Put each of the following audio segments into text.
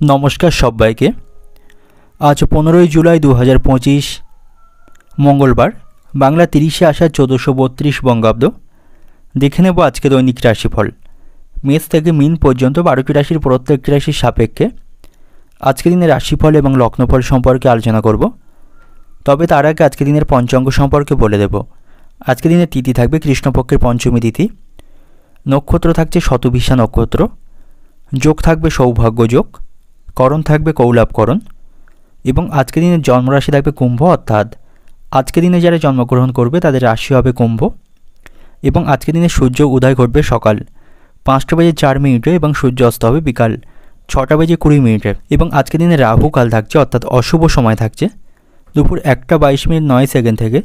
নমস্কার সবাইকে। আজ 15ই জুলাই 2025 মঙ্গলবার, বাংলা 30শে আষাঢ় 1432 বঙ্গাব্দ। দেখে নেব আজকে দৈনিক রাশিফল। মেষ থেকে মিন পর্যন্ত 12টি রাশির প্রত্যেকটি রাশির সাপেক্ষে আজকে দিনের রাশিফল এবং লগ্নফল সম্পর্কে আলোচনা করব। তবে তার আগে আজকে দিনের পঞ্চাঙ্গ সম্পর্কে বলে দেব। আজকে দিনের তিথি থাকবে কৃষ্ণপক্ষের পঞ্চমী তিথি, নক্ষত্র থাকছে শতভিষা নক্ষত্র, যোগ থাকবে সৌভাগ্য যোগ, করণ থাকবে কৌলাভকরণ এবং আজকে দিনের জন্মরাশি থাকবে কুম্ভ, অর্থাৎ আজকে দিনে যারা জন্মগ্রহণ করবে তাদের রাশি হবে কুম্ভ। এবং আজকে দিনে সূর্য উদয় ঘটবে সকাল 5:04 এবং সূর্য অস্ত হবে বিকাল 6:20 এবং আজকে দিনে রাহু কাল থাকছে, অর্থাৎ অশুভ সময় থাকছে দুপুর 1:22:09 থেকে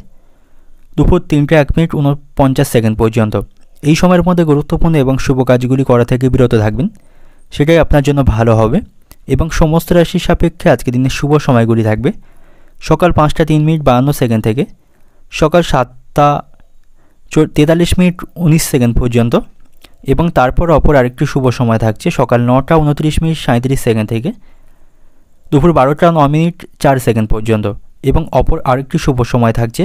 দুপুর 3:01:49 পর্যন্ত। এই সময়ের মধ্যে গুরুত্বপূর্ণ এবং শুভ কাজগুলি করা থেকে বিরত থাকবেন, সেটাই আপনার জন্য ভালো হবে। এবং সমস্ত রাশির সাপেক্ষে আজকে দিনের শুভ সময়গুলি থাকবে সকাল 5:03:52 থেকে সকাল 7:43:19 পর্যন্ত এবং তারপর অপর আরেকটি শুভ সময় থাকছে সকাল 9:29:37 থেকে দুপুর 12:09:04 পর্যন্ত এবং অপর আরেকটি শুভ সময় থাকছে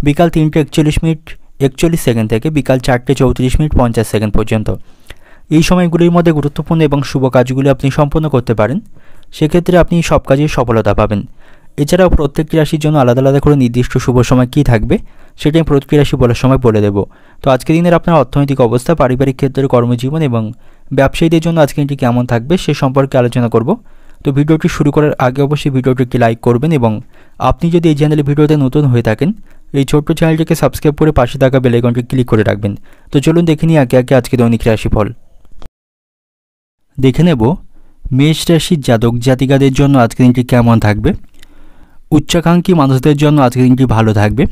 বিকাল 3:41:41 থেকে বিকাল 4:34:50 পর্যন্ত। এই সময়গুলির মধ্যে গুরুত্বপূর্ণ এবং শুভ কাজগুলি আপনি সম্পন্ন করতে পারেন, সেক্ষেত্রে আপনি সব কাজে সফলতা পাবেন। এছাড়াও প্রত্যেকটি রাশির জন্য আলাদা আলাদা করে নির্দিষ্ট শুভ সময় কী থাকবে সেটাই প্রত্যেকটি রাশি বলার সময় বলে দেব। তো আজকের দিনের আপনার অর্থনৈতিক অবস্থা, পারিবারিক ক্ষেত্রে, কর্মজীবন এবং ব্যবসায়ীদের জন্য আজকে দিনটি কেমন থাকবে সে সম্পর্কে আলোচনা করব। তো ভিডিওটি শুরু করার আগে অবশ্যই ভিডিওটি একটি লাইক করবেন এবং আপনি যদি এই চ্যানেলে ভিডিওতে নতুন হয়ে থাকেন এই ছোট্ট চ্যানেলটিকে সাবস্ক্রাইব করে পাশে থাকা বেল আইকনটি ক্লিক করে রাখবেন। তো চলুন দেখে নিই একে একে আজকে দৈনিক রাশিফল। দেখে নেব মেষ রাশির জাতক জাতিকাদের জন্য আজকের দিনটি কেমন থাকবে। উচ্চাকাঙ্ক্ষী মানুষদের জন্য আজকের দিনটি ভালো থাকবে।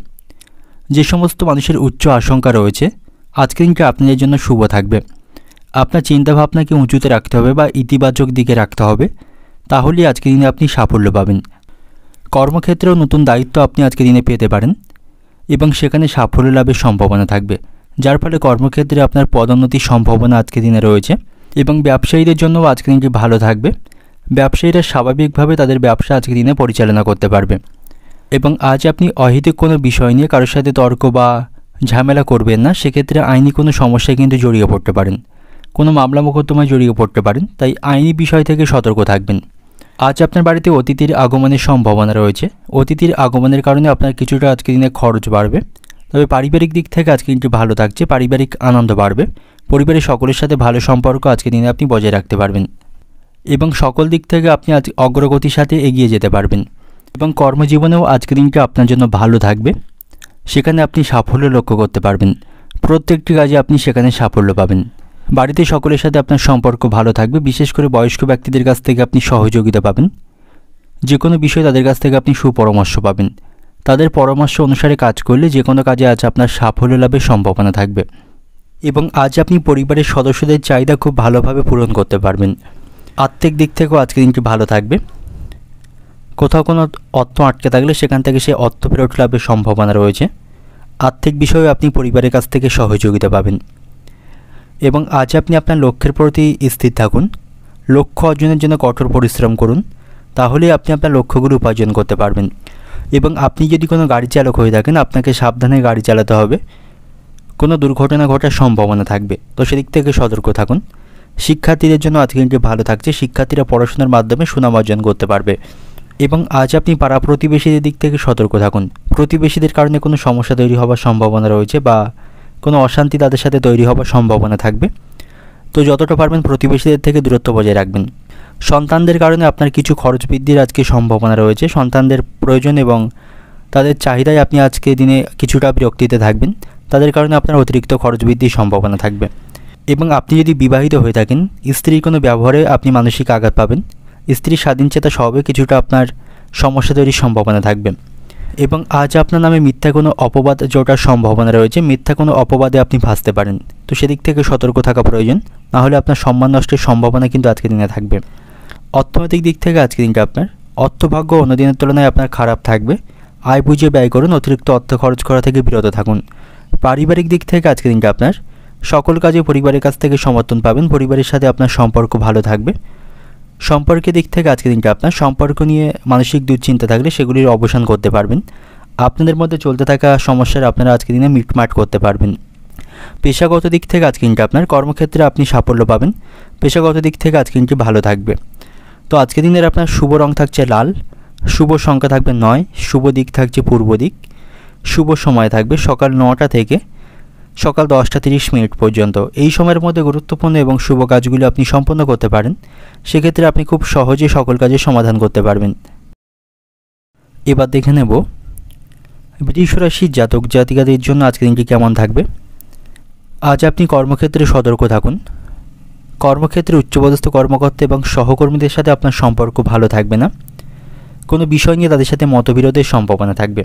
যে সমস্ত মানুষের উচ্চ আশঙ্কা রয়েছে আজকের দিনটি আপনাদের জন্য শুভ থাকবে। আপনার চিন্তাভাবনাকে উঁচুতে রাখতে হবে বা ইতিবাচক দিকে রাখতে হবে, তাহলেই আজকের দিনে আপনি সাফল্য পাবেন। কর্মক্ষেত্রেও নতুন দায়িত্ব আপনি আজকের দিনে পেতে পারেন এবং সেখানে সাফল্য লাভের সম্ভাবনা থাকবে, যার ফলে কর্মক্ষেত্রে আপনার পদোন্নতির সম্ভাবনা আজকের দিনে রয়েছে। এবং ব্যবসায়ীদের জন্যও আজকের দিনটি ভালো থাকবে। ব্যবসায়ীরা স্বাভাবিকভাবে তাদের ব্যবসা আজকের দিনে পরিচালনা করতে পারবে এবং আজ আপনি অহেতুক কোনো বিষয় নিয়ে কারোর সাথে তর্ক বা ঝামেলা করবেন না, সেক্ষেত্রে আইনি কোনো সমস্যায় কিন্তু জড়িয়ে পড়তে পারেন, কোনো মামলা মোকদ্দমায় জড়িয়ে পড়তে পারেন, তাই আইনি বিষয় থেকে সতর্ক থাকবেন। আজ আপনার বাড়িতে অতিথির আগমনের সম্ভাবনা রয়েছে। অতিথির আগমনের কারণে আপনার কিছুটা আজকের দিনে খরচ বাড়বে, তবে পারিবারিক দিক থেকে আজকে দিনটি ভালো থাকছে, পারিবারিক আনন্দ বাড়বে, পরিবারের সকলের সাথে ভালো সম্পর্ক আজকের দিনে আপনি বজায় রাখতে পারবেন এবং সকল দিক থেকে আপনি আজ অগ্রগতির সাথে এগিয়ে যেতে পারবেন। এবং কর্মজীবনেও আজকের দিনটি আপনার জন্য ভালো থাকবে, সেখানে আপনি সাফল্য লক্ষ্য করতে পারবেন, প্রত্যেকটি কাজে আপনি সেখানে সাফল্য পাবেন। বাড়িতে সকলের সাথে আপনার সম্পর্ক ভালো থাকবে, বিশেষ করে বয়স্ক ব্যক্তিদের কাছ থেকে আপনি সহযোগিতা পাবেন, যে কোনো বিষয়ে তাদের কাছ থেকে আপনি সুপরামর্শ পাবেন। তাদের পরামর্শ অনুসারে কাজ করলে যে কোনো কাজে আজ আপনার সাফল্য লাভের সম্ভাবনা থাকবে এবং আজ আপনি পরিবারের সদস্যদের চাহিদা খুব ভালোভাবে পূরণ করতে পারবেন। আর্থিক দিক থেকেও আজকের দিনটি ভালো থাকবে। কোথাও কোনো অর্থ আটকে থাকলে সেখান থেকে সে অর্থ ফেরত লাভের সম্ভাবনা রয়েছে। আর্থিক বিষয়ে আপনি পরিবারের কাছ থেকে সহযোগিতা পাবেন এবং আজ আপনি আপনার লক্ষ্যের প্রতি স্থির থাকুন। লক্ষ্য অর্জনের জন্য কঠোর পরিশ্রম করুন, তাহলেই আপনি আপনার লক্ষ্যগুলো উপার্জন করতে পারবেন। এবং আপনি যদি কোনো গাড়ি চালক হয়ে থাকেন আপনাকে সাবধানে গাড়ি চালাতে হবে, কোনো দুর্ঘটনা ঘটার সম্ভাবনা থাকবে, তো সেদিক থেকে সতর্ক থাকুন। শিক্ষার্থীদের জন্য আজকে দিনটি ভালো থাকছে, শিক্ষার্থীরা পড়াশোনার মাধ্যমে সুনাম অর্জন করতে পারবে এবং আজ আপনি পাড়া প্রতিবেশীদের দিক থেকে সতর্ক থাকুন। প্রতিবেশীদের কারণে কোনো সমস্যা তৈরি হওয়ার সম্ভাবনা রয়েছে বা কোনো অশান্তি তাদের সাথে তৈরি হওয়ার সম্ভাবনা থাকবে, তো যতটা পারবেন প্রতিবেশীদের থেকে দূরত্ব বজায় রাখবেন। সন্তানদের কারণে আপনার কিছু খরচ বৃদ্ধির আজকে সম্ভাবনা রয়েছে, সন্তানদের প্রয়োজন এবং তাদের চাহিদায় আপনি আজকে দিনে কিছুটা বিরক্তিতে থাকবেন, তাদের কারণে আপনার অতিরিক্ত খরচ বৃদ্ধির সম্ভাবনা থাকবে। এবং আপনি যদি বিবাহিত হয়ে থাকেন স্ত্রীর কোনো ব্যবহারে আপনি মানসিক আঘাত পাবেন, স্ত্রীর স্বাধীনচেতা স্বভাবে কিছুটা আপনার সমস্যা তৈরির সম্ভাবনা থাকবে এবং আজ আপনার নামে মিথ্যা কোনো অপবাদ জোটার সম্ভাবনা রয়েছে, মিথ্যা কোনো অপবাদে আপনি ফাঁসতে পারেন, তো সেদিক থেকে সতর্ক থাকা প্রয়োজন, নাহলে আপনার সম্মান নষ্টের সম্ভাবনা কিন্তু আজকের দিনে থাকবে। অর্থনৈতিক দিক থেকে আজকের দিনটা আপনার অর্থভাগ্য অন্য দিনের তুলনায় আপনার খারাপ থাকবে। আয় বুঝে ব্যয় করুন, অতিরিক্ত অর্থ খরচ করা থেকে বিরত থাকুন। পারিবারিক দিক থেকে আজকের দিনটা আপনার সকল কাজে পরিবারের কাছ থেকে সমর্থন পাবেন, পরিবারের সাথে আপনার সম্পর্ক ভালো থাকবে। সম্পর্কের দিক থেকে আজকের দিনটা আপনার সম্পর্ক নিয়ে মানসিক দুশ্চিন্তা থাকলে সেগুলির অবসান করতে পারবেন। আপনাদের মধ্যে চলতে থাকা সমস্যার আপনারা আজকের দিনে মিটমাট করতে পারবেন। পেশাগত দিক থেকে আজকের দিনটা আপনার কর্মক্ষেত্রে আপনি সাফল্য পাবেন। পেশাগত দিক থেকে আজকের দিনটি ভালো থাকবে। তো আজকের দিনের আপনার শুভ রং থাকছে লাল, শুভ সংখ্যা থাকবে 9, শুভ দিক থাকছে পূর্ব দিক, শুভ সময় থাকবে সকাল 9টা থেকে সকাল 10টা 30 পর্যন্ত। এই সময়ের মধ্যে গুরুত্বপূর্ণ এবং শুভ কাজগুলি আপনি সম্পন্ন করতে পারেন। সেক্ষেত্রে আপনি খুব সহজে সকল কাজের সমাধান করতে পারবেন। এবার দেখে নেব বৃষ রাশির জাতক জাতিকাদের জন্য আজকের দিনটি কেমন থাকবে। আজ আপনি কর্মক্ষেত্রে সতর্ক থাকুন। কর্মক্ষেত্রে উচ্চপদস্থ কর্মকর্তা এবং সহকর্মীদের সাথে আপনার সম্পর্ক ভালো থাকবে না। কোনো বিষয় নিয়ে তাদের সাথে মতবিরোধের সম্ভাবনা থাকবে।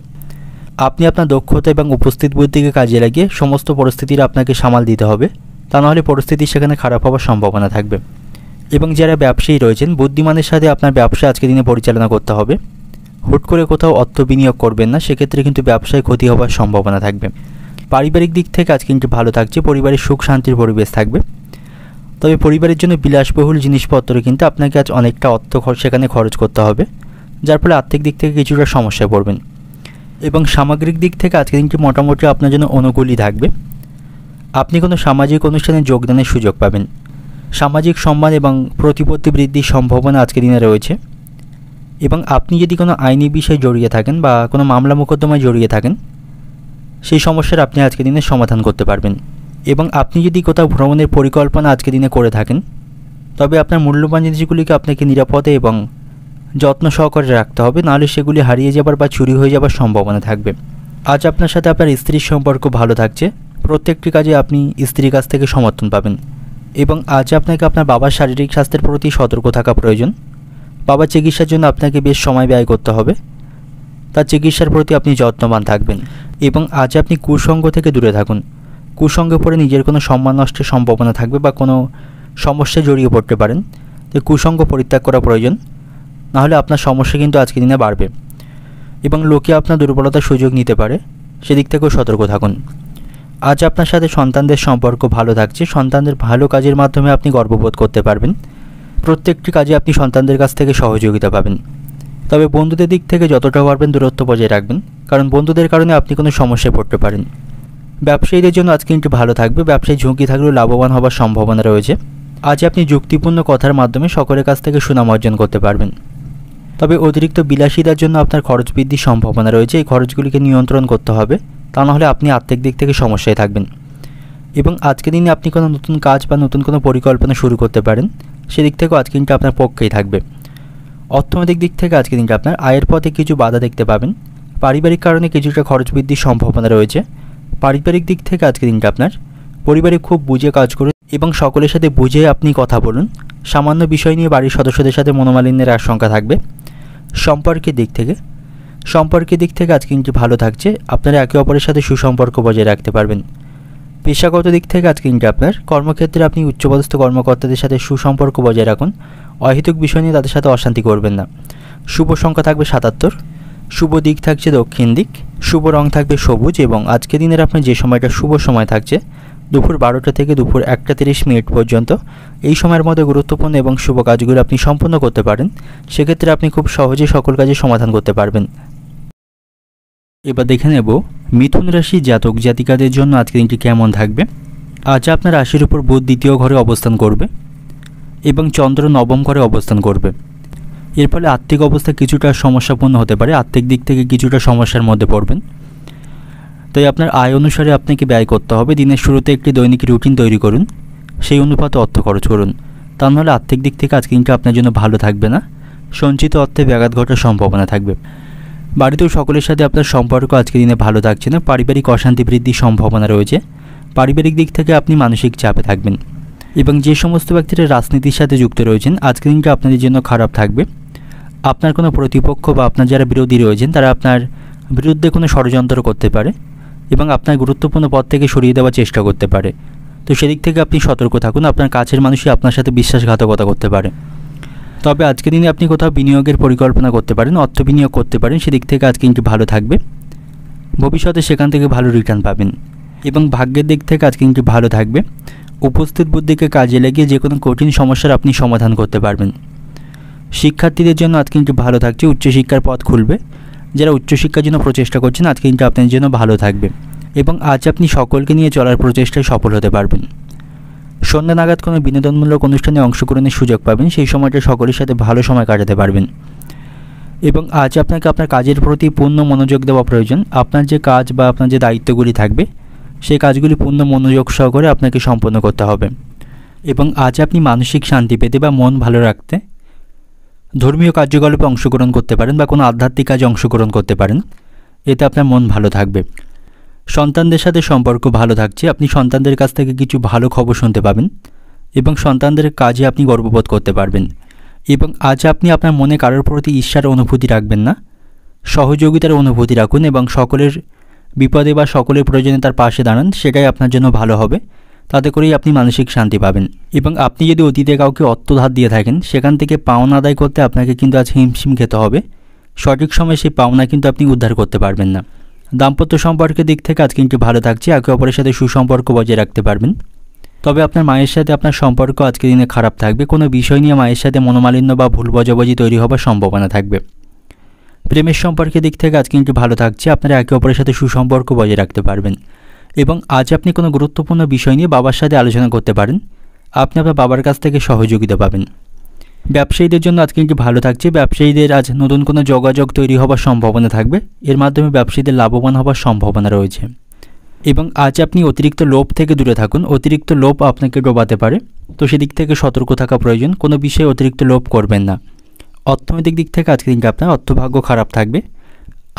আপনি আপনার দক্ষতা এবং উপস্থিত বুদ্ধিকে কাজে লাগিয়ে সমস্ত পরিস্থিতির আপনাকে সামাল দিতে হবে, তা নাহলে পরিস্থিতি সেখানে খারাপ হওয়ার সম্ভাবনা থাকবে। এবং যারা ব্যবসায়ী রয়েছেন বুদ্ধিমানের সাথে আপনার ব্যবসা আজকের দিনে পরিচালনা করতে হবে। হুট করে কোথাও অর্থ বিনিয়োগ করবেন না, সেক্ষেত্রে কিন্তু ব্যবসায় ক্ষতি হওয়ার সম্ভাবনা থাকবে। পারিবারিক দিক থেকে আজ কিন্তু ভালো থাকছে, পরিবারের সুখ শান্তির পরিবেশ থাকবে। তবে পরিবারের জন্য বিলাসবহুল জিনিসপত্র কিন্তু আপনাকে আজ অনেকটা অর্থ সেখানে খরচ করতে হবে, যার ফলে আর্থিক দিক থেকে কিছুটা সমস্যায় পড়বেন। এবং সামগ্রিক দিক থেকে আজকের দিনটি মোটামুটি আপনার জন্য অনুকূলই থাকবে। আপনি কোনো সামাজিক অনুষ্ঠানে যোগদানের সুযোগ পাবেন। সামাজিক সম্মান এবং প্রতিপত্তি বৃদ্ধির সম্ভাবনা আজকের দিনে রয়েছে। এবং আপনি যদি কোনো আইনি বিষয়ে জড়িয়ে থাকেন বা কোনো মামলা মোকদ্দমায় জড়িয়ে থাকেন, সেই সমস্যার আপনি আজকের দিনে সমাধান করতে পারবেন। এবং আপনি যদি কোথাও ভ্রমণের পরিকল্পনা আজকের দিনে করে থাকেন, তবে আপনার মূল্যবান জিনিসগুলিকে আপনাকে নিরাপদে এবং যত্ন সহকারে রাখতে হবে, নাহলে সেগুলি হারিয়ে যাবার বা চুরি হয়ে যাবার সম্ভাবনা থাকবে। আজ আপনার সাথে আপনার স্ত্রীর সম্পর্ক ভালো থাকছে। প্রত্যেকটি কাজে আপনি স্ত্রীর কাছ থেকে সমর্থন পাবেন। এবং আজ আপনাকে আপনার বাবার শারীরিক স্বাস্থ্যের প্রতি সতর্ক থাকা প্রয়োজন। বাবার চিকিৎসার জন্য আপনাকে বেশ সময় ব্যয় করতে হবে। তার চিকিৎসার প্রতি আপনি যত্নবান থাকবেন। এবং আজ আপনি কুসঙ্গ থেকে দূরে থাকুন। কুসঙ্গে পড়ে নিজের কোনো সম্মান নষ্টের সম্ভাবনা থাকবে বা কোনো সমস্যায় জড়িয়ে পড়তে পারেন। তো কুসঙ্গ পরিত্যাগ করা প্রয়োজন, নাহলে আপনার সমস্যা কিন্তু আজকের দিনে বাড়বে। এবং লোকে আপনার দুর্বলতার সুযোগ নিতে পারে, সেদিক থেকেও সতর্ক থাকুন। আজ আপনার সাথে সন্তানদের সম্পর্ক ভালো থাকছে। সন্তানদের ভালো কাজের মাধ্যমে আপনি গর্ববোধ করতে পারবেন। প্রত্যেকটি কাজে আপনি সন্তানদের কাছ থেকে সহযোগিতা পাবেন। তবে বন্ধুদের দিক থেকে যতটা পারবেন দূরত্ব বজায় রাখবেন, কারণ বন্ধুদের কারণে আপনি কোনো সমস্যায় পড়তে পারেন। ব্যবসায়ীদের জন্য আজকে কিন্তু ভালো থাকবে। ব্যবসায় ঝুঁকি থাকলেও লাভবান হওয়ার সম্ভাবনা রয়েছে। আজ আপনি যুক্তিপূর্ণ কথার মাধ্যমে সকলের কাছ থেকে সুনাম অর্জন করতে পারবেন। তবে অতিরিক্ত বিলাসিতার জন্য আপনার খরচ বৃদ্ধির সম্ভাবনা রয়েছে। এই খরচগুলিকে নিয়ন্ত্রণ করতে হবে, তা নাহলে আপনি আর্থিক দিক থেকে সমস্যায় থাকবেন। এবং আজকের দিনে আপনি কোনো নতুন কাজ বা নতুন কোনো পরিকল্পনা শুরু করতে পারেন, সেদিক থেকেও আজকে দিনটা আপনার পক্ষেই থাকবে। অর্থনৈতিক দিক থেকে আজকের দিনটা আপনার আয়ের পথে কিছু বাধা দেখতে পাবেন। পারিবারিক কারণে কিছুটা খরচ বৃদ্ধির সম্ভাবনা রয়েছে। পারিবারিক দিক থেকে আজকের দিনটা আপনার পরিবারে খুব বুঝে কাজ করুন এবং সকলের সাথে বুঝে আপনি কথা বলুন। সামান্য বিষয় নিয়ে বাড়ির সদস্যদের সাথে মনোমালিন্যের আশঙ্কা থাকবে। সম্পর্কের দিক থেকে আজকে কিন্তু ভালো থাকছে। আপনারা একে অপরের সাথে সুসম্পর্ক বজায় রাখতে পারবেন। পেশাগত দিক থেকে আজকে কিন্তু আপনার কর্মক্ষেত্রে আপনি উচ্চপদস্থ কর্মকর্তাদের সাথে সুসম্পর্ক বজায় রাখুন। অহেতুক বিষয় নিয়ে তাদের সাথে অশান্তি করবেন না। শুভ সংখ্যা থাকবে 77, শুভ দিক থাকছে দক্ষিণ দিক, শুভ রং থাকবে সবুজ। এবং আজকে দিনের আপনার যে সময়টা শুভ সময় থাকছে দুপুর 12টা থেকে দুপুর 1টা 30 পর্যন্ত। এই সময়ের মধ্যে গুরুত্বপূর্ণ এবং শুভ কাজগুলো আপনি সম্পন্ন করতে পারেন। সেক্ষেত্রে আপনি খুব সহজেই সকল কাজে সমাধান করতে পারবেন। এবার দেখে নেব মিথুন রাশি জাতক জাতিকাদের জন্য আজকের দিনটি কেমন থাকবে। আজ আপনার রাশির উপর বুধ দ্বিতীয় ঘরে অবস্থান করবে এবং চন্দ্র নবম ঘরে অবস্থান করবে। এর ফলে আর্থিক অবস্থা কিছুটা সমস্যাপূর্ণ হতে পারে। আর্থিক দিক থেকে কিছুটা সমস্যার মধ্যে পড়বেন। তাই আপনার আয় অনুসারে আপনাকে ব্যয় করতে হবে। দিনের শুরুতে একটি দৈনিক রুটিন তৈরি করুন, সেই অনুপাতে অর্থ খরচ করুন। তা নাহলে আর্থিক দিক থেকে আজকে দিনটা আপনার জন্য ভালো থাকবে না। সঞ্চিত অর্থে ব্যাঘাত ঘটার সম্ভাবনা থাকবে। বাড়িতেও সকলের সাথে আপনার সম্পর্ক আজকের দিনে ভালো থাকছে না। পারিবারিক অশান্তি বৃদ্ধির সম্ভাবনা রয়েছে। পারিবারিক দিক থেকে আপনি মানসিক চাপে থাকবেন। এবং যে সমস্ত ব্যক্তিরা রাজনীতির সাথে যুক্ত রয়েছেন আজকের দিনটা আপনাদের জন্য খারাপ থাকবে। আপনার কোনো প্রতিপক্ষ বা আপনার যারা বিরোধী রয়েছেন তারা আপনার বিরুদ্ধে কোনো ষড়যন্ত্র করতে পারে এবং আপনার গুরুত্বপূর্ণ পদ থেকে সরিয়ে দেওয়ার চেষ্টা করতে পারে। তো সেদিক থেকে আপনি সতর্ক থাকুন। আপনার কাছের মানুষই আপনার সাথে বিশ্বাসঘাতকতা করতে পারে। তবে আজকের দিনে আপনি কোথাও বিনিয়োগের পরিকল্পনা করতে পারেন, অর্থ বিনিয়োগ করতে পারেন। সেদিক থেকে আজকে কিন্তু ভালো থাকবে। ভবিষ্যতে সেখান থেকে ভালো রিটার্ন পাবেন। এবং ভাগ্যের দিক থেকে আজকে কিন্তু ভালো থাকবে। উপস্থিত বুদ্ধিকে কাজে লাগিয়ে যে কোনো কঠিন সমস্যার আপনি সমাধান করতে পারবেন। শিক্ষার্থীদের জন্য আজকে কিন্তু ভালো থাকছে, উচ্চশিক্ষার পথ খুলবে। যারা উচ্চশিক্ষার জন্য প্রচেষ্টা করছেন আজকে কিন্তু আপনাদের জন্য ভালো থাকবে এবং আজ আপনি সকলকে নিয়ে চলার প্রচেষ্টায় সফল হতে পারবেন। সন্ধ্যা নাগাদ কোনো বিনোদনমূলক অনুষ্ঠানে অংশগ্রহণের সুযোগ পাবেন, সেই সময়টা সকলের সাথে ভালো সময় কাটাতে পারবেন এবং আজ আপনাকে আপনার কাজের প্রতি পূর্ণ মনোযোগ দেওয়া প্রয়োজন। আপনার যে কাজ বা আপনার যে দায়িত্বগুলি থাকবে সেই কাজগুলি পূর্ণ মনোযোগ সহকারে আপনাকে সম্পন্ন করতে হবে এবং আজ আপনি মানসিক শান্তি পেতে বা মন ভালো রাখতে ধর্মীয় কার্যকলাপে অংশগ্রহণ করতে পারেন বা কোনো আধ্যাত্মিক কাজে অংশগ্রহণ করতে পারেন, এতে আপনার মন ভালো থাকবে। সন্তানদের সাথে সম্পর্ক ভালো থাকছে, আপনি সন্তানদের কাছ থেকে কিছু ভালো খবর শুনতে পাবেন এবং সন্তানদের কাজে আপনি গর্ববোধ করতে পারবেন এবং আজ আপনি আপনার মনে কারোর প্রতি ঈর্ষার অনুভূতি রাখবেন না, সহযোগিতার অনুভূতি রাখুন এবং সকলের বিপদে বা সকলের প্রয়োজনে তার পাশে দাঁড়ান, সেটাই আপনার জন্য ভালো হবে। তাতে করেই আপনি মানসিক শান্তি পাবেন এবং আপনি যদি অতীতে কাউকে অর্থ ধার দিয়ে থাকেন সেখান থেকে পাওনা আদায় করতে আপনাকে কিন্তু আজ হিমশিম খেতে হবে। সঠিক সময়ে সেই পাওনা কিন্তু আপনি উদ্ধার করতে পারবেন না। দাম্পত্য সম্পর্কের দিক থেকে আজ কিন্তু ভালো থাকছে, একে অপরের সাথে সুসম্পর্ক বজায় রাখতে পারবেন। তবে আপনার মায়ের সাথে আপনার সম্পর্ক আজকের দিনে খারাপ থাকবে, কোনো বিষয় নিয়ে মায়ের সাথে মনোমালিন্য বা ভুল বোঝাবুঝি তৈরি হওয়ার সম্ভাবনা থাকবে। প্রেমের সম্পর্কের দিক থেকে আজ কিন্তু ভালো থাকছে, আপনারা একে অপরের সাথে সুসম্পর্ক বজায় রাখতে পারবেন এবং আজ আপনি কোনো গুরুত্বপূর্ণ বিষয় নিয়ে বাবার সাথে আলোচনা করতে পারেন, আপনি আপনার বাবার কাছ থেকে সহযোগিতা পাবেন। ব্যবসায়ীদের জন্য আজ কিন্তু ভালো থাকছে, ব্যবসায়ীদের আজ নতুন কোনো যোগাযোগ তৈরি হওয়ার সম্ভাবনা থাকবে, এর মাধ্যমে ব্যবসায়ীদের লাভবান হওয়ার সম্ভাবনা রয়েছে এবং আজ আপনি অতিরিক্ত লোভ থেকে দূরে থাকুন, অতিরিক্ত লোভ আপনাকে ডোবাতে পারে, তো সেদিক থেকে সতর্ক থাকা প্রয়োজন, কোনো বিষয়ে অতিরিক্ত লোভ করবেন না। অর্থনৈতিক দিক থেকে আজকে কিন্তু আপনার অর্থভাগ্য খারাপ থাকবে,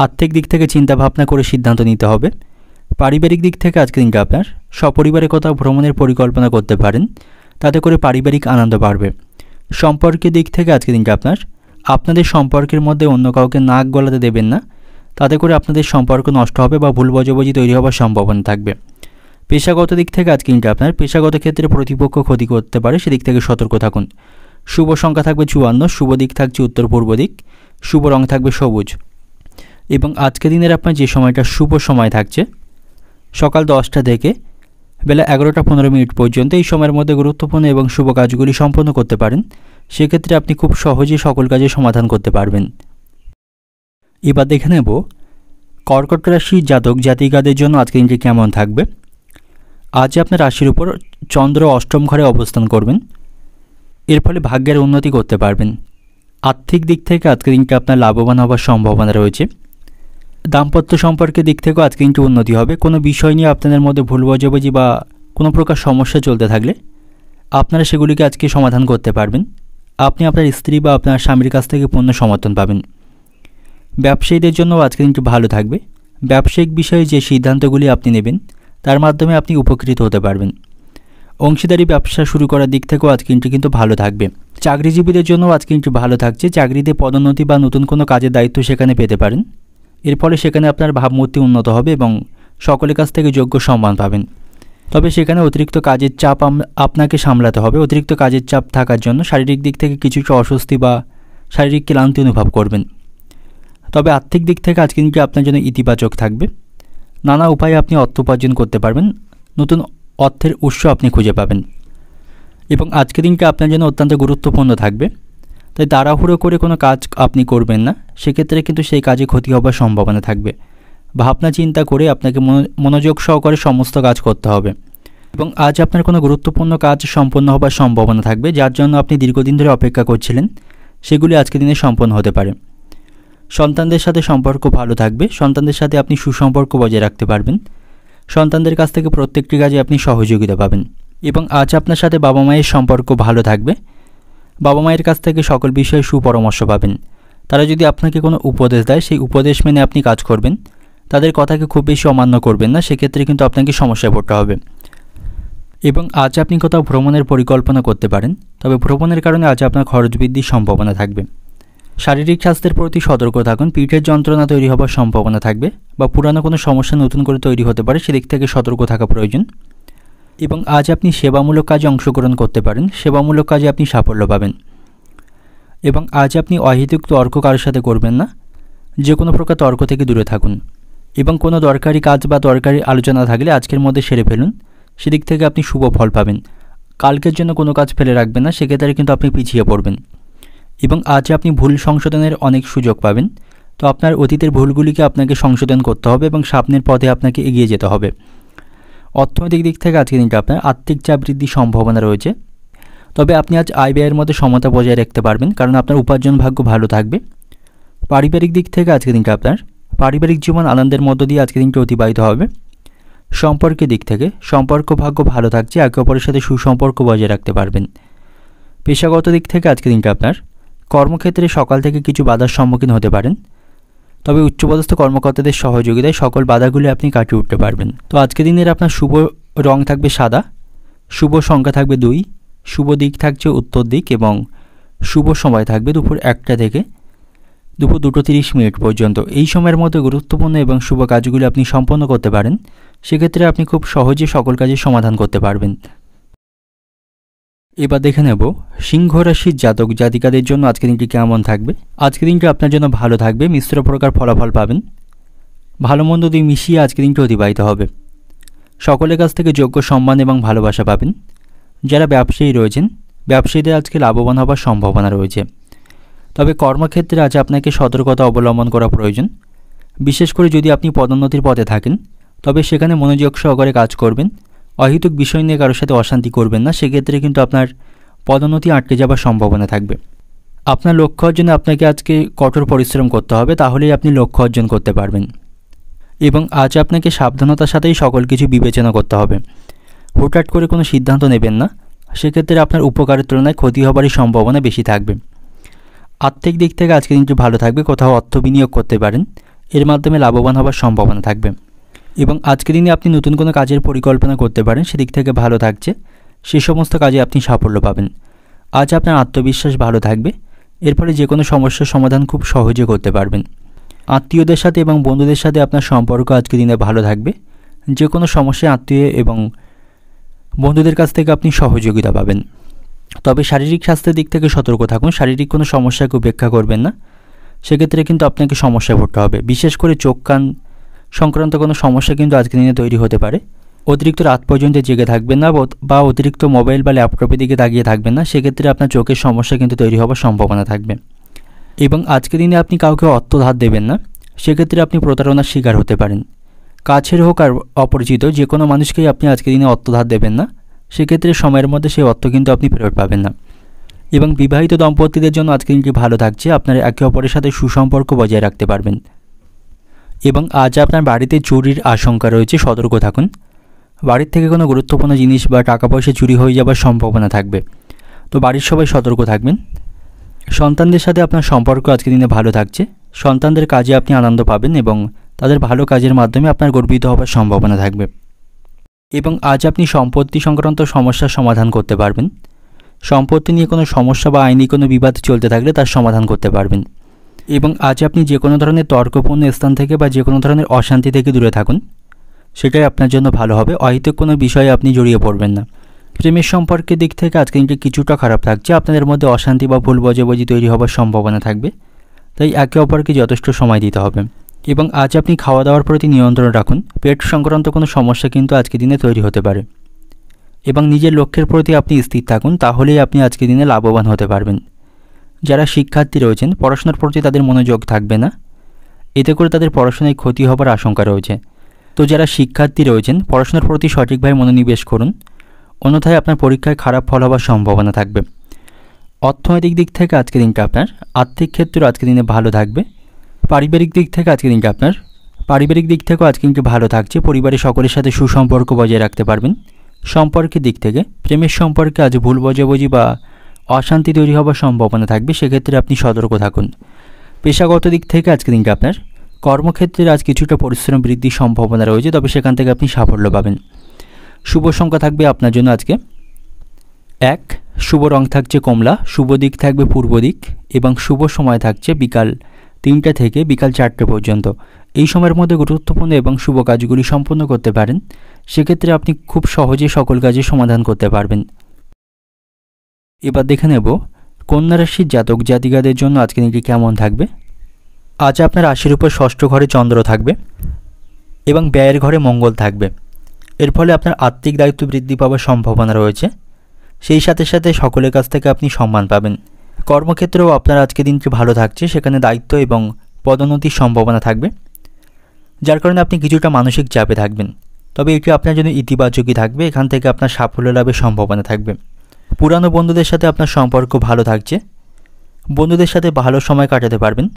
আর্থিক দিক থেকে চিন্তা ভাবনা করে সিদ্ধান্ত নিতে হবে। পারিবারিক দিক থেকে আজকে কিন্তু আপনার সপরিবারে কোথাও ভ্রমণের পরিকল্পনা করতে পারেন, তাতে করে পারিবারিক আনন্দ বাড়বে। সম্পর্কের দিক থেকে আজকে কিন্তু আপনাদের সম্পর্কের মধ্যে অন্য কাউকে নাক গলাতে দেবেন না, তাতে করে আপনাদের সম্পর্ক নষ্ট হবে বা ভুল বোঝাবুঝি তৈরি হওয়ার সম্ভাবনা থাকবে। পেশাগত দিক থেকে আজকে কিন্তু আপনার পেশাগত ক্ষেত্রে প্রতিপক্ষ ক্ষতি করতে পারে, সেদিক থেকে সতর্ক থাকুন। শুভ সংখ্যা থাকবে 54, শুভ দিক থাকছে উত্তর পূর্ব দিক, শুভ রং থাকবে সবুজ এবং আজকের দিনের আপনার যে সময়টা শুভ সময় থাকছে সকাল 10টা থেকে বেলা 11টা 15 মিনিট পর্যন্ত, এই সময়ের মধ্যে গুরুত্বপূর্ণ এবং শুভ কাজগুলি সম্পন্ন করতে পারেন, সেক্ষেত্রে আপনি খুব সহজেই সকল কাজে সমাধান করতে পারবেন। এবার দেখে নেব কর্কট রাশির জাতক জাতিকাদের জন্য আজকের দিনটি কেমন থাকবে। আজ আপনার রাশির উপর চন্দ্র অষ্টম ঘরে অবস্থান করবেন, এর ফলে ভাগ্যের উন্নতি করতে পারবেন। আর্থিক দিক থেকে আজকের দিনটি আপনার লাভবান হওয়ার সম্ভাবনা রয়েছে। দাম্পত্য সম্পর্কের দিক থেকেও আজকে কিন্তু উন্নতি হবে, কোনো বিষয় নিয়ে আপনাদের মধ্যে ভুল বোঝাবুঝি বা কোনো প্রকার সমস্যা চলতে থাকলে আপনারা সেগুলিকে আজকে সমাধান করতে পারবেন। আপনি আপনার স্ত্রী বা আপনার স্বামীর কাছ থেকে পূর্ণ সমর্থন পাবেন। ব্যবসায়ীদের জন্য আজকে কিন্তু ভালো থাকবে, ব্যবসায়িক বিষয়ে যে সিদ্ধান্তগুলি আপনি নেবেন তার মাধ্যমে আপনি উপকৃত হতে পারবেন। অংশীদারি ব্যবসা শুরু করার দিক থেকেও আজকে কিন্তু ভালো থাকবে। চাকরিজীবীদের জন্য আজকে কিন্তু ভালো থাকছে, চাকরিতে পদোন্নতি বা নতুন কোনো কাজের দায়িত্ব সেখানে পেতে পারেন, এর ফলে সেখানে আপনার ভাবমূর্তি উন্নত হবে এবং সকলের কাছ থেকে যোগ্য সম্মান পাবেন। তবে সেখানে অতিরিক্ত কাজের চাপ আপনাকে সামলাতে হবে, অতিরিক্ত কাজের চাপ থাকার জন্য শারীরিক দিক থেকে কিছুটা অস্বস্তি বা শারীরিক ক্লান্তি অনুভব করবেন। তবে আর্থিক দিক থেকে আজকে কিন্তু আপনার জন্য ইতিবাচক থাকবে, নানা উপায়ে আপনি অর্থ উপার্জন করতে পারবেন, নতুন অর্থের উৎস আপনি খুঁজে পাবেন এবং আজকের দিনটা আপনার জন্য অত্যন্ত গুরুত্বপূর্ণ থাকবে, তাই তাড়াহুড়ো করে কোনো কাজ আপনি করবেন না, সেক্ষেত্রে কিন্তু সেই কাজে ক্ষতি হবার সম্ভাবনা থাকবে। ভাবনা চিন্তা করে আপনাকে মনোযোগ সহকারে সমস্ত কাজ করতে হবে এবং আজ আপনার কোনো গুরুত্বপূর্ণ কাজ সম্পন্ন হবার সম্ভাবনা থাকবে, যার জন্য আপনি দীর্ঘদিন ধরে অপেক্ষা করছিলেন, সেগুলি আজকের দিনে সম্পন্ন হতে পারে। সন্তানদের সাথে সম্পর্ক ভালো থাকবে, সন্তানদের সাথে আপনি সুসম্পর্ক বজায় রাখতে পারবেন, সন্তানদের কাছ থেকে প্রত্যেকটি কাজে আপনি সহযোগিতা পাবেন এবং আজ আপনার সাথে বাবা মায়ের সম্পর্ক ভালো থাকবে, বাবা মায়ের কাছ থেকে সকল বিষয়ে সুপরামর্শ পাবেন। তারা যদি আপনাকে কোনো উপদেশ দেয় সেই উপদেশ মেনে আপনি কাজ করবেন, তাদের কথাকে খুব বেশি অমান্য করবেন না, সেক্ষেত্রে কিন্তু আপনাকে সমস্যায় পড়তে হবে। এবং আজ আপনি কোথাও ভ্রমণের পরিকল্পনা করতে পারেন, তবে ভ্রমণের কারণে আজ আপনার খরচ বৃদ্ধির সম্ভাবনা থাকবে। শারীরিক স্বাস্থ্যের প্রতি সতর্ক থাকুন, পিঠের যন্ত্রণা তৈরি হবার সম্ভাবনা থাকবে বা পুরানো কোনো সমস্যা নতুন করে তৈরি হতে পারে, সেদিক থেকে সতর্ক থাকা প্রয়োজন। এবং আজ আপনি সেবামূলক কাজে অংশগ্রহণ করতে পারেন, সেবামূলক কাজে আপনি সাফল্য পাবেন। এবং আজ আপনি অহেতুক তর্ক কারোর সাথে করবেন না, যে কোনো প্রকার তর্ক থেকে দূরে থাকুন এবং কোনো দরকারি কাজ বা দরকারি আলোচনা থাকলে আজকের মধ্যে সেরে ফেলুন, সেদিক থেকে আপনি শুভ ফল পাবেন। কালকের জন্য কোনো কাজ ফেলে রাখবেন না, সেক্ষেত্রে কিন্তু আপনি পিছিয়ে পড়বেন। এবং আজ আপনি ভুল সংশোধনের অনেক সুযোগ পাবেন। তো আপনার অতীতের ভুলগুলিকে আপনাকে সংশোধন করতে হবে এবং সামনের পথে আপনাকে এগিয়ে যেতে হবে। অর্থনৈতিক দিক থেকে আজকের দিনটা আপনার আর্থিক চাপ বৃদ্ধির সম্ভাবনা রয়েছে, তবে আপনি আজ আয় ব্যয়ের মধ্যে সমতা বজায় রাখতে পারবেন, কারণ আপনার উপার্জন ভাগ্য ভালো থাকবে। পারিবারিক দিক থেকে আজকের দিনটা আপনার পারিবারিক জীবন আনন্দের মধ্য দিয়ে আজকের দিনটা অতিবাহিত হবে। সম্পর্কের দিক থেকে সম্পর্ক ভাগ্য ভালো থাকছে, একে অপরের সাথে সুসম্পর্ক বজায় রাখতে পারবেন। পেশাগত দিক থেকে আজকের দিনটা আপনার কর্মক্ষেত্রে সকাল থেকে কিছু বাধার সম্মুখীন হতে পারেন, তবে উচ্চপদস্থ কর্মকর্তাদের সহযোগিতায় সকল বাধাগুলি আপনি কাটিয়ে উঠতে পারবেন। তো আজকের দিনের আপনার শুভ রং থাকবে সাদা, শুভ সংখ্যা থাকবে 2, শুভ দিক থাকছে উত্তর দিক এবং শুভ সময় থাকবে দুপুর 1টা থেকে দুপুর 2:30 পর্যন্ত। এই সময়ের মধ্যে গুরুত্বপূর্ণ এবং শুভ কাজগুলি আপনি সম্পন্ন করতে পারেন, সেক্ষেত্রে আপনি খুব সহজে সকল কাজের সমাধান করতে পারবেন। এবার দেখে নেব সিংহ রাশির জাতক জাতিকাদের জন্য আজকের দিনটি কেমন থাকবে। আজকের দিনটি আপনার জন্য ভালো থাকবে, মিশ্র প্রকার ফলাফল পাবেন, ভালো মন্দ দিয়ে মিশিয়ে আজকের দিনটি অতিবাহিত হবে। সকলের কাছ থেকে যোগ্য সম্মান এবং ভালোবাসা পাবেন। যারা ব্যবসায়ী রয়েছেন, ব্যবসায়ীদের আজকে লাভবান হওয়ার সম্ভাবনা রয়েছে, তবে কর্মক্ষেত্রে আজ আপনাকে সতর্কতা অবলম্বন করা প্রয়োজন। বিশেষ করে যদি আপনি পদোন্নতির পথে থাকেন, তবে সেখানে মনোযোগ সহকারে কাজ করবেন, অহেতুক বিষয় নিয়ে কারোর সাথে অশান্তি করবেন না, সেক্ষেত্রে কিন্তু আপনার পদোন্নতি আটকে যাওয়ার সম্ভাবনা থাকবে। আপনার লক্ষ্য অর্জনে আপনাকে আজকে কঠোর পরিশ্রম করতে হবে, তাহলেই আপনি লক্ষ্য অর্জন করতে পারবেন। এবং আজ আপনাকে সাবধানতার সাথেই সকল কিছু বিবেচনা করতে হবে। হুটহাট করে কোনো সিদ্ধান্ত নেবেন না, সেক্ষেত্রে আপনার উপকারের তুলনায় ক্ষতি হবারই সম্ভাবনা বেশি থাকবে। আর্থিক দিক থেকে আজকে দিনটি ভালো থাকবে, কোথাও অর্থ বিনিয়োগ করতে পারেন, এর মাধ্যমে লাভবান হওয়ার সম্ভাবনা থাকবে। এবং আজকের দিনে আপনি নতুন কোনো কাজের পরিকল্পনা করতে পারেন, সেদিক থেকে ভালো থাকছে, সে সমস্ত কাজে আপনি সাফল্য পাবেন। আজ আপনার আত্মবিশ্বাস ভালো থাকবে, এর ফলে যে কোনো সমস্যার সমাধান খুব সহজে করতে পারবেন। আত্মীয়দের সাথে এবং বন্ধুদের সাথে আপনার সম্পর্ক আজকের দিনে ভালো থাকবে, যে কোনো সমস্যায় আত্মীয় এবং বন্ধুদের কাছ থেকে আপনি সহযোগিতা পাবেন। তবে শারীরিক স্বাস্থ্যের দিক থেকে সতর্ক থাকুন, শারীরিক কোনো সমস্যাকে উপেক্ষা করবেন না, সেক্ষেত্রে কিন্তু আপনাকে সমস্যায় পড়তে হবে। বিশেষ করে চোখ কান সংক্রান্ত কোনো সমস্যা কিন্তু আজকের দিনে তৈরি হতে পারে। অতিরিক্ত রাত পর্যন্ত জেগে থাকবেন না বা অতিরিক্ত মোবাইল বা ল্যাপটপের দিকে তাকিয়ে থাকবেন না, সেক্ষেত্রে আপনার চোখের সমস্যা কিন্তু তৈরি হওয়ার সম্ভাবনা থাকবে। এবং আজকের দিনে আপনি কাউকে অর্থ ধার দেবেন না, সেক্ষেত্রে আপনি প্রতারণার শিকার হতে পারেন। কাছের হোক আর অপরিচিত যে কোনো মানুষকেই আপনি আজকের দিনে অর্থ ধার দেবেন না, সেক্ষেত্রে সময়ের মধ্যে সেই অর্থ কিন্তু আপনি ফেরত পাবেন না। এবং বিবাহিত দম্পতিদের জন্য আজকের দিনটি ভালো থাকছে, আপনারা একে অপরের সাথে সুসম্পর্ক বজায় রাখতে পারবেন। এবং আজ আপনার বাড়িতে চুরির আশঙ্কা রয়েছে, সতর্ক থাকুন। বাড়ির থেকে কোনো গুরুত্বপূর্ণ জিনিস বা টাকা পয়সা চুরি হয়ে যাওয়ার সম্ভাবনা থাকবে, তো বাড়ির সবাই সতর্ক থাকবেন। সন্তানদের সাথে আপনার সম্পর্ক আজকের দিনে ভালো থাকছে, সন্তানদের কাজে আপনি আনন্দ পাবেন এবং তাদের ভালো কাজের মাধ্যমে আপনার গর্বিত হওয়ার সম্ভাবনা থাকবে। এবং আজ আপনি সম্পত্তি সংক্রান্ত সমস্যার সমাধান করতে পারবেন। সম্পত্তি নিয়ে কোনো সমস্যা বা আইনি কোনো বিবাদ চলতে থাকলে তার সমাধান করতে পারবেন। এবং আজ আপনি যে কোনো ধরনের তর্কপূর্ণ স্থান থেকে বা যে কোনো ধরনের অশান্তি থেকে দূরে থাকুন, সেটাই আপনার জন্য ভালো হবে। অহেতুক কোনো বিষয়ে আপনি জড়িয়ে পড়বেন না। প্রেমের সম্পর্কের দিক থেকে আজকে দিনটি কিছুটা খারাপ থাকছে, আপনাদের মধ্যে অশান্তি বা ভুল বোঝাবুঝি তৈরি হওয়ার সম্ভাবনা থাকবে, তাই একে অপরকে যথেষ্ট সময় দিতে হবে। এবং আজ আপনি খাওয়া দাওয়ার প্রতি নিয়ন্ত্রণ রাখুন, পেট সংক্রান্ত কোনো সমস্যা কিন্তু আজকের দিনে তৈরি হতে পারে। এবং নিজের লক্ষ্যের প্রতি আপনি স্থির থাকুন, তাহলেই আপনি আজকের দিনে লাভবান হতে পারবেন। যারা শিক্ষার্থী রয়েছেন, পড়াশোনার প্রতি তাদের মনোযোগ থাকবে না, এতে করে তাদের পড়াশোনায় ক্ষতি হবার আশঙ্কা রয়েছে। তো যারা শিক্ষার্থী রয়েছেন, পড়াশোনার প্রতি সঠিকভাবে মনোনিবেশ করুন, অন্যথায় আপনার পরীক্ষায় খারাপ ফল হওয়ার সম্ভাবনা থাকবে। অর্থনৈতিক দিক থেকে আজকের দিনটা আপনার আর্থিক ক্ষেত্রে আজকের দিনে ভালো থাকবে। পারিবারিক দিক থেকে আজকের দিনটা আপনার পারিবারিক দিক থেকেও আজকে কিন্তু ভালো থাকছে, পরিবারের সকলের সাথে সুসম্পর্ক বজায় রাখতে পারবেন। সম্পর্কের দিক থেকে প্রেমের সম্পর্কে আজ ভুল বোঝাবুঝি বা অশান্তি তৈরি হওয়ার সম্ভাবনা থাকবে, সেক্ষেত্রে আপনি সতর্ক থাকুন। পেশাগত দিক থেকে আজকের দিনটা আপনার কর্মক্ষেত্রে আজ কিছুটা পরিশ্রম বৃদ্ধির সম্ভাবনা রয়েছে, তবে সেখান থেকে আপনি সাফল্য পাবেন। শুভ সংখ্যা থাকবে আপনার জন্য আজকে 1, শুভ রং থাকছে কমলা, শুভ দিক থাকবে পূর্ব দিক এবং শুভ সময় থাকছে বিকাল 3টা থেকে বিকাল 4টে পর্যন্ত। এই সময়ের মধ্যে গুরুত্বপূর্ণ এবং শুভ কাজগুলি সম্পন্ন করতে পারেন, সেক্ষেত্রে আপনি খুব সহজে সকল কাজের সমাধান করতে পারবেন। এবার দেখে নেব কন্যা রাশির জাতক জাতিকাদের জন্য আজকে দিনটি কেমন থাকবে। আজ আপনার রাশির উপর ষষ্ঠ ঘরে চন্দ্র থাকবে এবং ব্যয়ের ঘরে মঙ্গল থাকবে, এর ফলে আপনার আর্থিক দায়িত্ব বৃদ্ধি পাওয়ার সম্ভাবনা রয়েছে। সেই সাথে সাথে সকলের কাছ থেকে আপনি সম্মান পাবেন। কর্মক্ষেত্রেও আপনার আজকে দিনটি ভালো থাকছে, সেখানে দায়িত্ব এবং পদোন্নতির সম্ভাবনা থাকবে, যার কারণে আপনি কিছুটা মানসিক চাপে থাকবেন। তবে এটি আপনার জন্য ইতিবাচকই থাকবে, এখান থেকে আপনার সাফল্য লাভের সম্ভাবনা থাকবে। পুরানো বন্ধুদের সাথে আপনার সম্পর্ক ভালো থাকছে, বন্ধুদের সাথে ভালো সময় কাটাতে পারবেন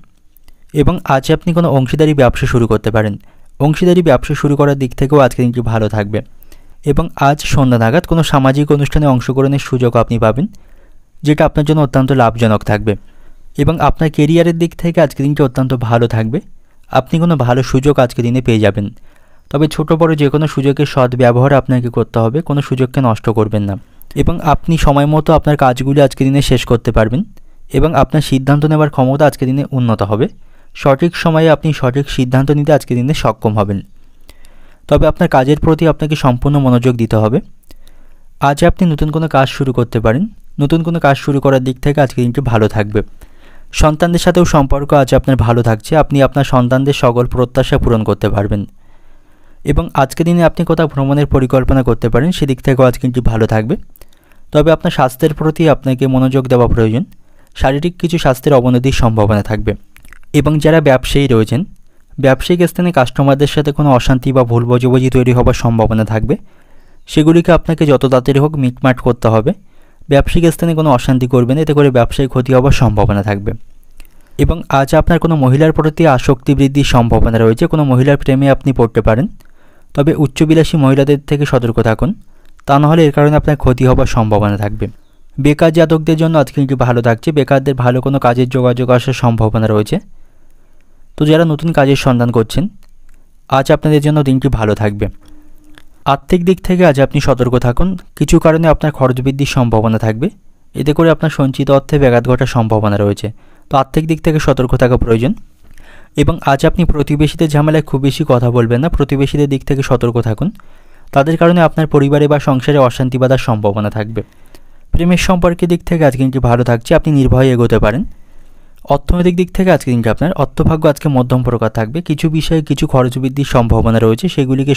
এবং আজ আপনি কোনো অংশীদারি ব্যবসা শুরু করতে পারেন। অংশীদারি ব্যবসা শুরু করার দিক থেকেও আজকে দিনটি ভালো থাকবে এবং আজ সন্ধ্যা নাগাদ কোনো সামাজিক অনুষ্ঠানে অংশগ্রহণের সুযোগ আপনি পাবেন, যেটা আপনার জন্য অত্যন্ত লাভজনক থাকবে এবং আপনার কেরিয়ারের দিক থেকে আজকে দিনটি অত্যন্ত ভালো থাকবে। আপনি কোনো ভালো সুযোগ আজকে দিনে পেয়ে যাবেন। তবে ছোট বড় যে কোনো সুযোগের সদ্ব্যবহার আপনাকে করতে হবে, কোনো সুযোগকে নষ্ট করবেন না এবং আপনি সময় মতো আপনার কাজগুলি আজকে দিনে শেষ করতে পারবেন এবং আপনার সিদ্ধান্ত নেওয়ার ক্ষমতা আজকে দিনে উন্নত হবে। সঠিক সময়ে আপনি সঠিক সিদ্ধান্ত নিতে আজকে দিনে সক্ষম হবেন। তবে আপনার কাজের প্রতি আপনাকে সম্পূর্ণ মনোযোগ দিতে হবে। আজ আপনি নতুন কোনো কাজ শুরু করতে পারেন। নতুন কোনো কাজ শুরু করার দিক থেকে আজকে দিনটি ভালো থাকবে। সন্তানদের সাথেও সম্পর্ক আজ আপনার ভালো থাকছে, আপনি আপনার সন্তানদের সকল প্রত্যাশা পূরণ করতে পারবেন এবং আজকে দিনে আপনি কোথাও ভ্রমণের পরিকল্পনা করতে পারেন, সেদিক থেকেও আজ কিন্তু ভালো থাকবে। তবে আপনার স্বাস্থ্যের প্রতি আপনাকে মনোযোগ দেওয়া প্রয়োজন, শারীরিক কিছু স্বাস্থ্যের অবনতির সম্ভাবনা থাকবে এবং যারা ব্যবসায়ী রয়েছেন, ব্যবসায়িক স্থানে কাস্টমারদের সাথে কোনো অশান্তি বা ভুল বোঝাবুঝি তৈরি হওয়ার সম্ভাবনা থাকবে, সেগুলিকে আপনাকে যত তাড়াতাড়ি হোক মিটমাট করতে হবে। ব্যবসায়িক স্থানে কোনো অশান্তি করবেন, এতে করে ব্যবসায়িক ক্ষতি হওয়ার সম্ভাবনা থাকবে এবং আজ আপনার কোনো মহিলার প্রতি আসক্তি বৃদ্ধির সম্ভাবনা রয়েছে, কোনো মহিলার প্রেমে আপনি পড়তে পারেন। তবে উচ্চবিলাসী মহিলাদের থেকে সতর্ক থাকুন, তা নাহলে এর কারণে আপনার ক্ষতি হওয়ার সম্ভাবনা থাকবে। বেকার জাতকদের জন্য আজকে কিন্তু ভালো থাকছে, বেকারদের ভালো কোনো কাজের যোগাযোগ আসার সম্ভাবনা রয়েছে। তো যারা নতুন কাজের সন্ধান করছেন, আজ আপনাদের জন্য দিনটি ভালো থাকবে। আর্থিক দিক থেকে আজ আপনি সতর্ক থাকুন, কিছু কারণে আপনার খরচ বৃদ্ধির সম্ভাবনা থাকবে, এতে করে আপনার সঞ্চিত অর্থে ব্যাঘাত ঘটার সম্ভাবনা রয়েছে। তো আর্থিক দিক থেকে সতর্ক থাকা প্রয়োজন এবং আজ আপনি প্রতিবেশীদের ঝামেলায় খুব বেশি কথা বলবেন না, প্রতিবেশীদের দিক থেকে সতর্ক থাকুন, তাদের কারণে আপনার পরিবারে বা সংসারে অশান্তি বাঁধার সম্ভাবনা থাকবে। প্রেমের সম্পর্কের দিক থেকে আজকে দিনটি ভালো থাকছে, আপনি নির্ভয়ে এগোতে পারেন। অর্থনৈতিক দিক থেকে আজকে দিনটি আপনার অর্থভাগ্য আজকে মধ্যম প্রকার থাকবে, কিছু বিষয়ে কিছু খরচ বৃদ্ধির সম্ভাবনা রয়েছে, সেগুলিকে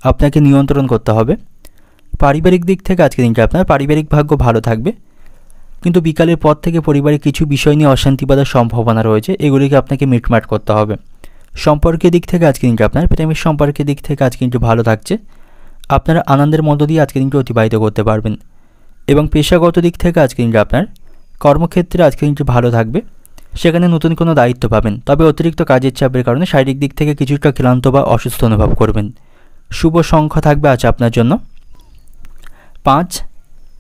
আপনাকে নিয়ন্ত্রণ করতে হবে। পারিবারিক দিক থেকে আজকে দিনটি আপনার পারিবারিক ভাগ্য ভালো থাকবে, কিন্তু বিকালের পর থেকে পরিবারে কিছু বিষয় নিয়ে অশান্তি বাঁধার সম্ভাবনা রয়েছে, এগুলিকে আপনাকে মিটমাট করতে হবে। সম্পর্কের দিক থেকে আজকে দিনটি আপনার প্রেমের সম্পর্কের দিক থেকে আজকে দিনটি ভালো থাকছে, আপনারা আনন্দের মধ্য দিয়ে আজকে দিনটি অতিবাহিত করতে পারবেন এবং পেশাগত দিক থেকে আজকে দিনটি আপনার কর্মক্ষেত্রে আজকে দিনটি ভালো থাকবে, সেখানে নতুন কোনো দায়িত্ব পাবেন। তবে অতিরিক্ত কাজের চাপের কারণে শারীরিক দিক থেকে কিছুটা ক্লান্ত বা অসুস্থ অনুভব করবেন। শুভ সংখ্যা থাকবে আজ আপনার জন্য 5,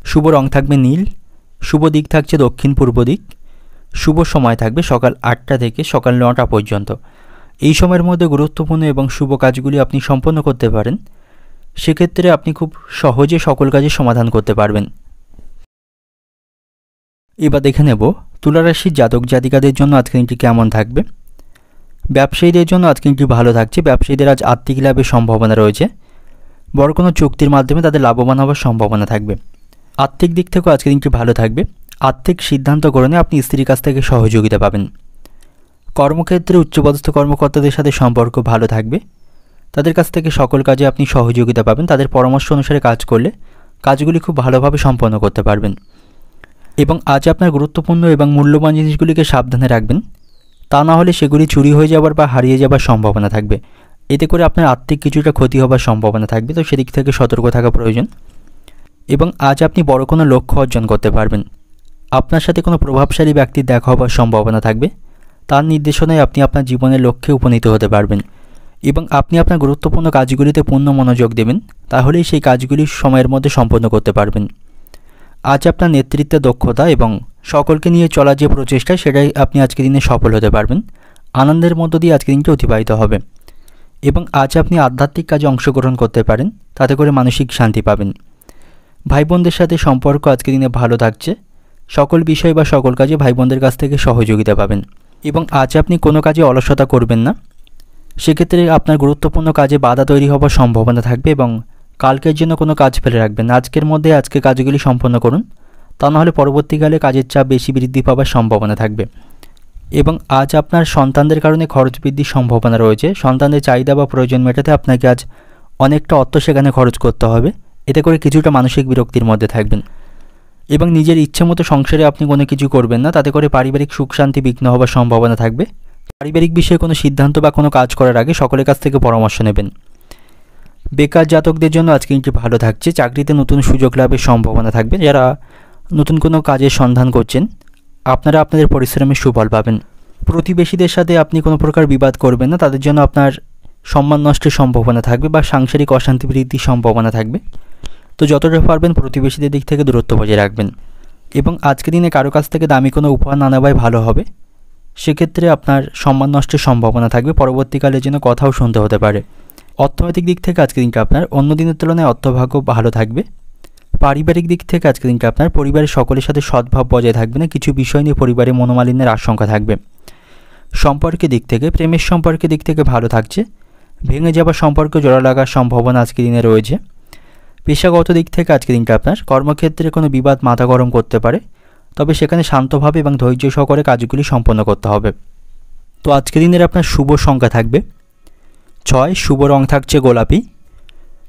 শুভ রং থাকবে নীল, শুভ দিক থাকছে দক্ষিণ পূর্ব দিক, শুভ সময় থাকবে সকাল 8টা থেকে সকাল 9টা পর্যন্ত। এই সময়ের মধ্যে গুরুত্বপূর্ণ এবং শুভ কাজগুলি আপনি সম্পন্ন করতে পারেন, সেক্ষেত্রে আপনি খুব সহজে সকল কাজের সমাধান করতে পারবেন। এবার দেখে নেব তুলা রাশির জাতক জাতিকাদের জন্য আজকে দিনটি কেমন থাকবে। ব্যবসায়ীদের জন্য আজকে দিনটি ভালো থাকছে, ব্যবসায়ীদের আজ আর্থিক লাভের সম্ভাবনা রয়েছে, বড় কোনো চুক্তির মাধ্যমে তাদের লাভবান হওয়ার সম্ভাবনা থাকবে। আর্থিক দিক থেকেও আজকে দিনটি ভালো থাকবে, আর্থিক সিদ্ধান্ত গ্রহণে আপনি স্ত্রীর কাছ থেকে সহযোগিতা পাবেন। কর্মক্ষেত্রে উচ্চপদস্থ কর্মকর্তাদের সাথে সম্পর্ক ভালো থাকবে, তাদের কাছ থেকে সকল কাজে আপনি সহযোগিতা পাবেন, তাদের পরামর্শ অনুসারে কাজ করলে কাজগুলি খুব ভালোভাবে সম্পন্ন করতে পারবেন এবং আজ আপনার গুরুত্বপূর্ণ এবং মূল্যবান জিনিসগুলিকে সাবধানে রাখবেন, তা না হলে সেগুলি চুরি হয়ে যাবার বা হারিয়ে যাবার সম্ভাবনা থাকবে, এতে করে আপনার আর্থিক কিছুটা ক্ষতি হবার সম্ভাবনা থাকবে। তো সেদিক থেকে সতর্ক থাকা প্রয়োজন এবং আজ আপনি বড় কোনো লক্ষ্য অর্জন করতে পারবেন। আপনার সাথে কোনো প্রভাবশালী ব্যক্তির দেখা হবার সম্ভাবনা থাকবে, তার নির্দেশনায় আপনি আপনার জীবনের লক্ষ্যে উপনীত হতে পারবেন এবং আপনি আপনার গুরুত্বপূর্ণ কাজগুলিতে পূর্ণ মনোযোগ দেবেন, তাহলেই সেই কাজগুলি সময়ের মধ্যে সম্পন্ন করতে পারবেন। আজ আপনার নেতৃত্বের দক্ষতা এবং সকলকে নিয়ে চলার যে প্রচেষ্টা, সেটাই আপনি আজকের দিনে সফল হতে পারবেন। আনন্দের মধ্য দিয়ে আজকের দিনটি অতিবাহিত হবে এবং আজ আপনি আধ্যাত্মিক কাজে অংশগ্রহণ করতে পারেন, তাতে করে মানসিক শান্তি পাবেন। ভাই বোনদের সাথে সম্পর্ক আজকের দিনে ভালো থাকছে, সকল বিষয় বা সকল কাজে ভাই বোনদের কাছ থেকে সহযোগিতা পাবেন এবং আজ আপনি কোনো কাজে অলসতা করবেন না, সেক্ষেত্রে আপনার গুরুত্বপূর্ণ কাজে বাধা তৈরি হওয়ার সম্ভাবনা থাকবে এবং কালকের জন্য কোনো কাজ ফেলে রাখবেন না, আজকের মধ্যে আজকে কাজগুলি সম্পন্ন করুন, তা নাহলে পরবর্তীকালে কাজের চাপ বেশি বৃদ্ধি পাওয়ার সম্ভাবনা থাকবে এবং আজ আপনার সন্তানদের কারণে খরচ বৃদ্ধির সম্ভাবনা রয়েছে। সন্তানদের চাহিদা বা প্রয়োজন মেটাতে আপনাকে আজ অনেকটা অর্থ সেখানে খরচ করতে হবে, এতে করে কিছুটা মানসিক বিরক্তির মধ্যে থাকবেন এবং নিজের ইচ্ছে মতো সংসারে আপনি কোনো কিছু করবেন না, তাতে করে পারিবারিক সুখ শান্তি বিঘ্ন হওয়ার সম্ভাবনা থাকবে। পারিবারিক বিষয়ে কোনো সিদ্ধান্ত বা কোনো কাজ করার আগে সকলের কাছ থেকে পরামর্শ নেবেন। বেকার জাতকদের জন্য আজকে দিনটি ভালো থাকছে। চাকরিতে নতুন সুযোগ লাভের সম্ভাবনা থাকবে। যারা নতুন কোনো কাজের সন্ধান করছেন, আপনারা আপনাদের পরিশ্রমের সুফল পাবেন। প্রতিবেশীদের সাথে আপনি কোনো প্রকার বিবাদ করবেন না, তাদের জন্য আপনার সম্মান নষ্টের সম্ভাবনা থাকবে বা সাংসারিক অশান্তি বৃদ্ধির সম্ভাবনা থাকবে। তো যতটা পারবেন প্রতিবেশীদের দিক থেকে দূরত্ব বজায় রাখবেন। এবং আজকের দিনে কারো কাছ থেকে দামি কোনো উপহার না নেওয়াই ভালো হবে। সেক্ষেত্রে আপনার সম্মান নষ্টের সম্ভাবনা থাকবে, পরবর্তীকালের জন্য কথাও শুনতে হতে পারে। অর্থনৈতিক দিক থেকে আজকের দিনটা আপনার অন্য দিনের তুলনায় অর্থভাগ্য ভালো থাকবে। পারিবারিক দিক থেকে আজকের দিনটা আপনার পরিবারের সকলের সাথে সদ্ভাব বজায় থাকবে না, কিছু বিষয় নিয়ে পরিবারে মনোমালিন্যের আশঙ্কা থাকবে। সম্পর্কের দিক থেকে, প্রেমের সম্পর্কের দিক থেকে ভালো থাকছে। ভেঙে যাওয়া সম্পর্ক জোড়া লাগার সম্ভাবনা আজকের দিনে রয়েছে। পেশাগত দিক থেকে আজকের দিনটা আপনার কর্মক্ষেত্রে কোনো বিবাদ মাথা গরম করতে পারে, তবে সেখানে শান্তভাবে এবং ধৈর্য সহকারে কাজগুলি সম্পন্ন করতে হবে। তো আজকের দিনের আপনার শুভ সংখ্যা থাকবে 6, শুভ রং থাকছে গোলাপি,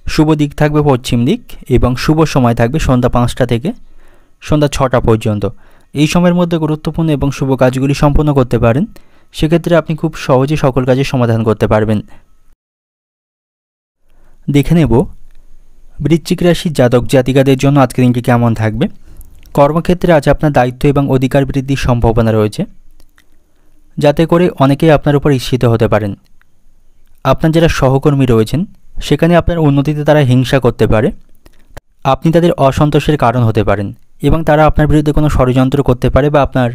শুভ দিক থাকবে পশ্চিম দিক এবং শুভ সময় থাকবে সন্ধ্যা 5টা থেকে সন্ধ্যা 6টা পর্যন্ত। এই সময়ের মধ্যে গুরুত্বপূর্ণ এবং শুভ কাজগুলি সম্পন্ন করতে পারেন। সেক্ষেত্রে আপনি খুব সহজে সকল কাজের সমাধান করতে পারবেন। দেখে নেব বৃশ্চিক রাশির জাতক জাতিকাদের জন্য আজকের দিনটি কেমন থাকবে। কর্মক্ষেত্রে আজ আপনার দায়িত্ব এবং অধিকার বৃদ্ধির সম্ভাবনা রয়েছে, যাতে করে অনেকেই আপনার উপর ঈর্ষিত হতে পারেন। আপনার যারা সহকর্মী রয়েছেন সেখানে আপনার উন্নতিতে তারা হিংসা করতে পারে, আপনি তাদের অসন্তোষের কারণ হতে পারেন এবং তারা আপনার বিরুদ্ধে কোনো ষড়যন্ত্র করতে পারে বা আপনার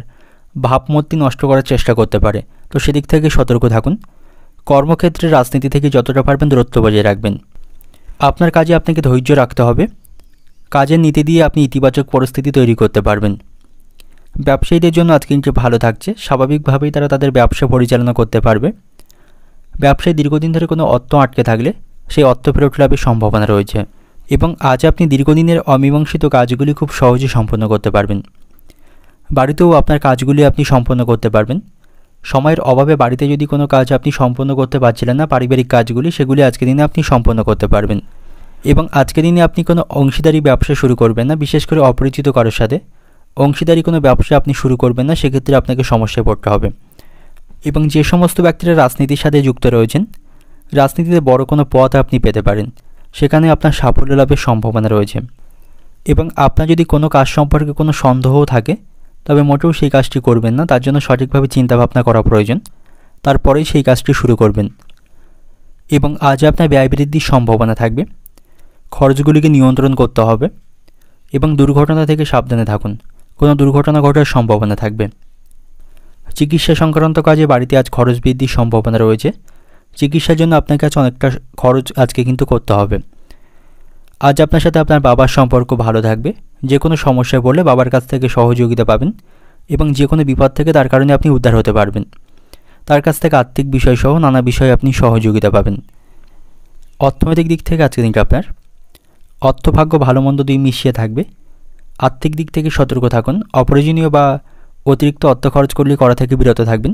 ভাবমূর্তি নষ্ট করার চেষ্টা করতে পারে। তো সেদিক থেকে সতর্ক থাকুন। কর্মক্ষেত্রে রাজনীতি থেকে যতটা পারবেন দূরত্ব বজায় রাখবেন। আপনার কাজে আপনাকে ধৈর্য রাখতে হবে। কাজের নীতি দিয়ে আপনি ইতিবাচক পরিস্থিতি তৈরি করতে পারবেন। ব্যবসায়ীদের জন্য আজকে দিনটি ভালো থাকছে। স্বাভাবিকভাবেই তারা তাদের ব্যবসা পরিচালনা করতে পারবে। ব্যবসায় দীর্ঘদিন ধরে কোনো অর্থ আটকে থাকলে সেই অর্থ ফেরত লাভের সম্ভাবনা রয়েছে এবং আজ আপনি দীর্ঘদিনের অমীমাংসিত কাজগুলি খুব সহজে সম্পন্ন করতে পারবেন। বাড়িতেও আপনার কাজগুলি আপনি সম্পন্ন করতে পারবেন। সময়ের অভাবে বাড়িতে যদি কোনো কাজ আপনি সম্পন্ন করতে পারছিলেন না, পারিবারিক কাজগুলি, সেগুলি আজকের দিনে আপনি সম্পন্ন করতে পারবেন। এবং আজকের দিনে আপনি কোনো অংশীদারি ব্যবসা শুরু করবেন না, বিশেষ করে অপরিচিত কারোর সাথে অংশীদারি কোনো ব্যবসা আপনি শুরু করবেন না, সেক্ষেত্রে আপনাকে সমস্যায় পড়তে হবে। এবং যে সমস্ত ব্যক্তিরা রাজনীতির সাথে যুক্ত রয়েছেন, রাজনীতিতে বড় কোনো পদ আপনি পেতে পারেন, সেখানে আপনার সাফল্য লাভের সম্ভাবনা রয়েছে। এবং আপনার যদি কোনো কাজ সম্পর্কে কোনো সন্দেহও থাকে, তবে মোটেও সেই কাজটি করবেন না, তার জন্য সঠিকভাবে চিন্তাভাবনা করা প্রয়োজন, তারপরেই সেই কাজটি শুরু করবেন। এবং আজ আপনার ব্যয় বৃদ্ধির সম্ভাবনা থাকবে। খরচগুলিকে নিয়ন্ত্রণ করতে হবে এবং দুর্ঘটনা থেকে সাবধানে থাকুন। কোনো দুর্ঘটনা ঘটার সম্ভাবনা থাকবে। চিকিৎসা সংক্রান্ত কাজে বাড়িতে আজ খরচ বৃদ্ধির সম্ভাবনা রয়েছে। চিকিৎসার জন্য আপনাকে আজ অনেকটা খরচ আজকে কিন্তু করতে হবে। আজ আপনার সাথে আপনার বাবার সম্পর্ক ভালো থাকবে। যে কোনো সমস্যায় পড়লে বাবার কাছ থেকে সহযোগিতা পাবেন এবং যে কোনো বিপদ থেকে তার কারণে আপনি উদ্ধার হতে পারবেন। তার কাছ থেকে আর্থিক বিষয়সহ নানা বিষয়ে আপনি সহযোগিতা পাবেন। অর্থনৈতিক দিক থেকে আজকের দিনটা আপনার অর্থভাগ্য ভালো মন্দ দুই মিশিয়ে থাকবে। আর্থিক দিক থেকে সতর্ক থাকুন। অপ্রয়োজনীয় বা অতিরিক্ত অর্থ খরচ করলে করা থেকে বিরত থাকবেন।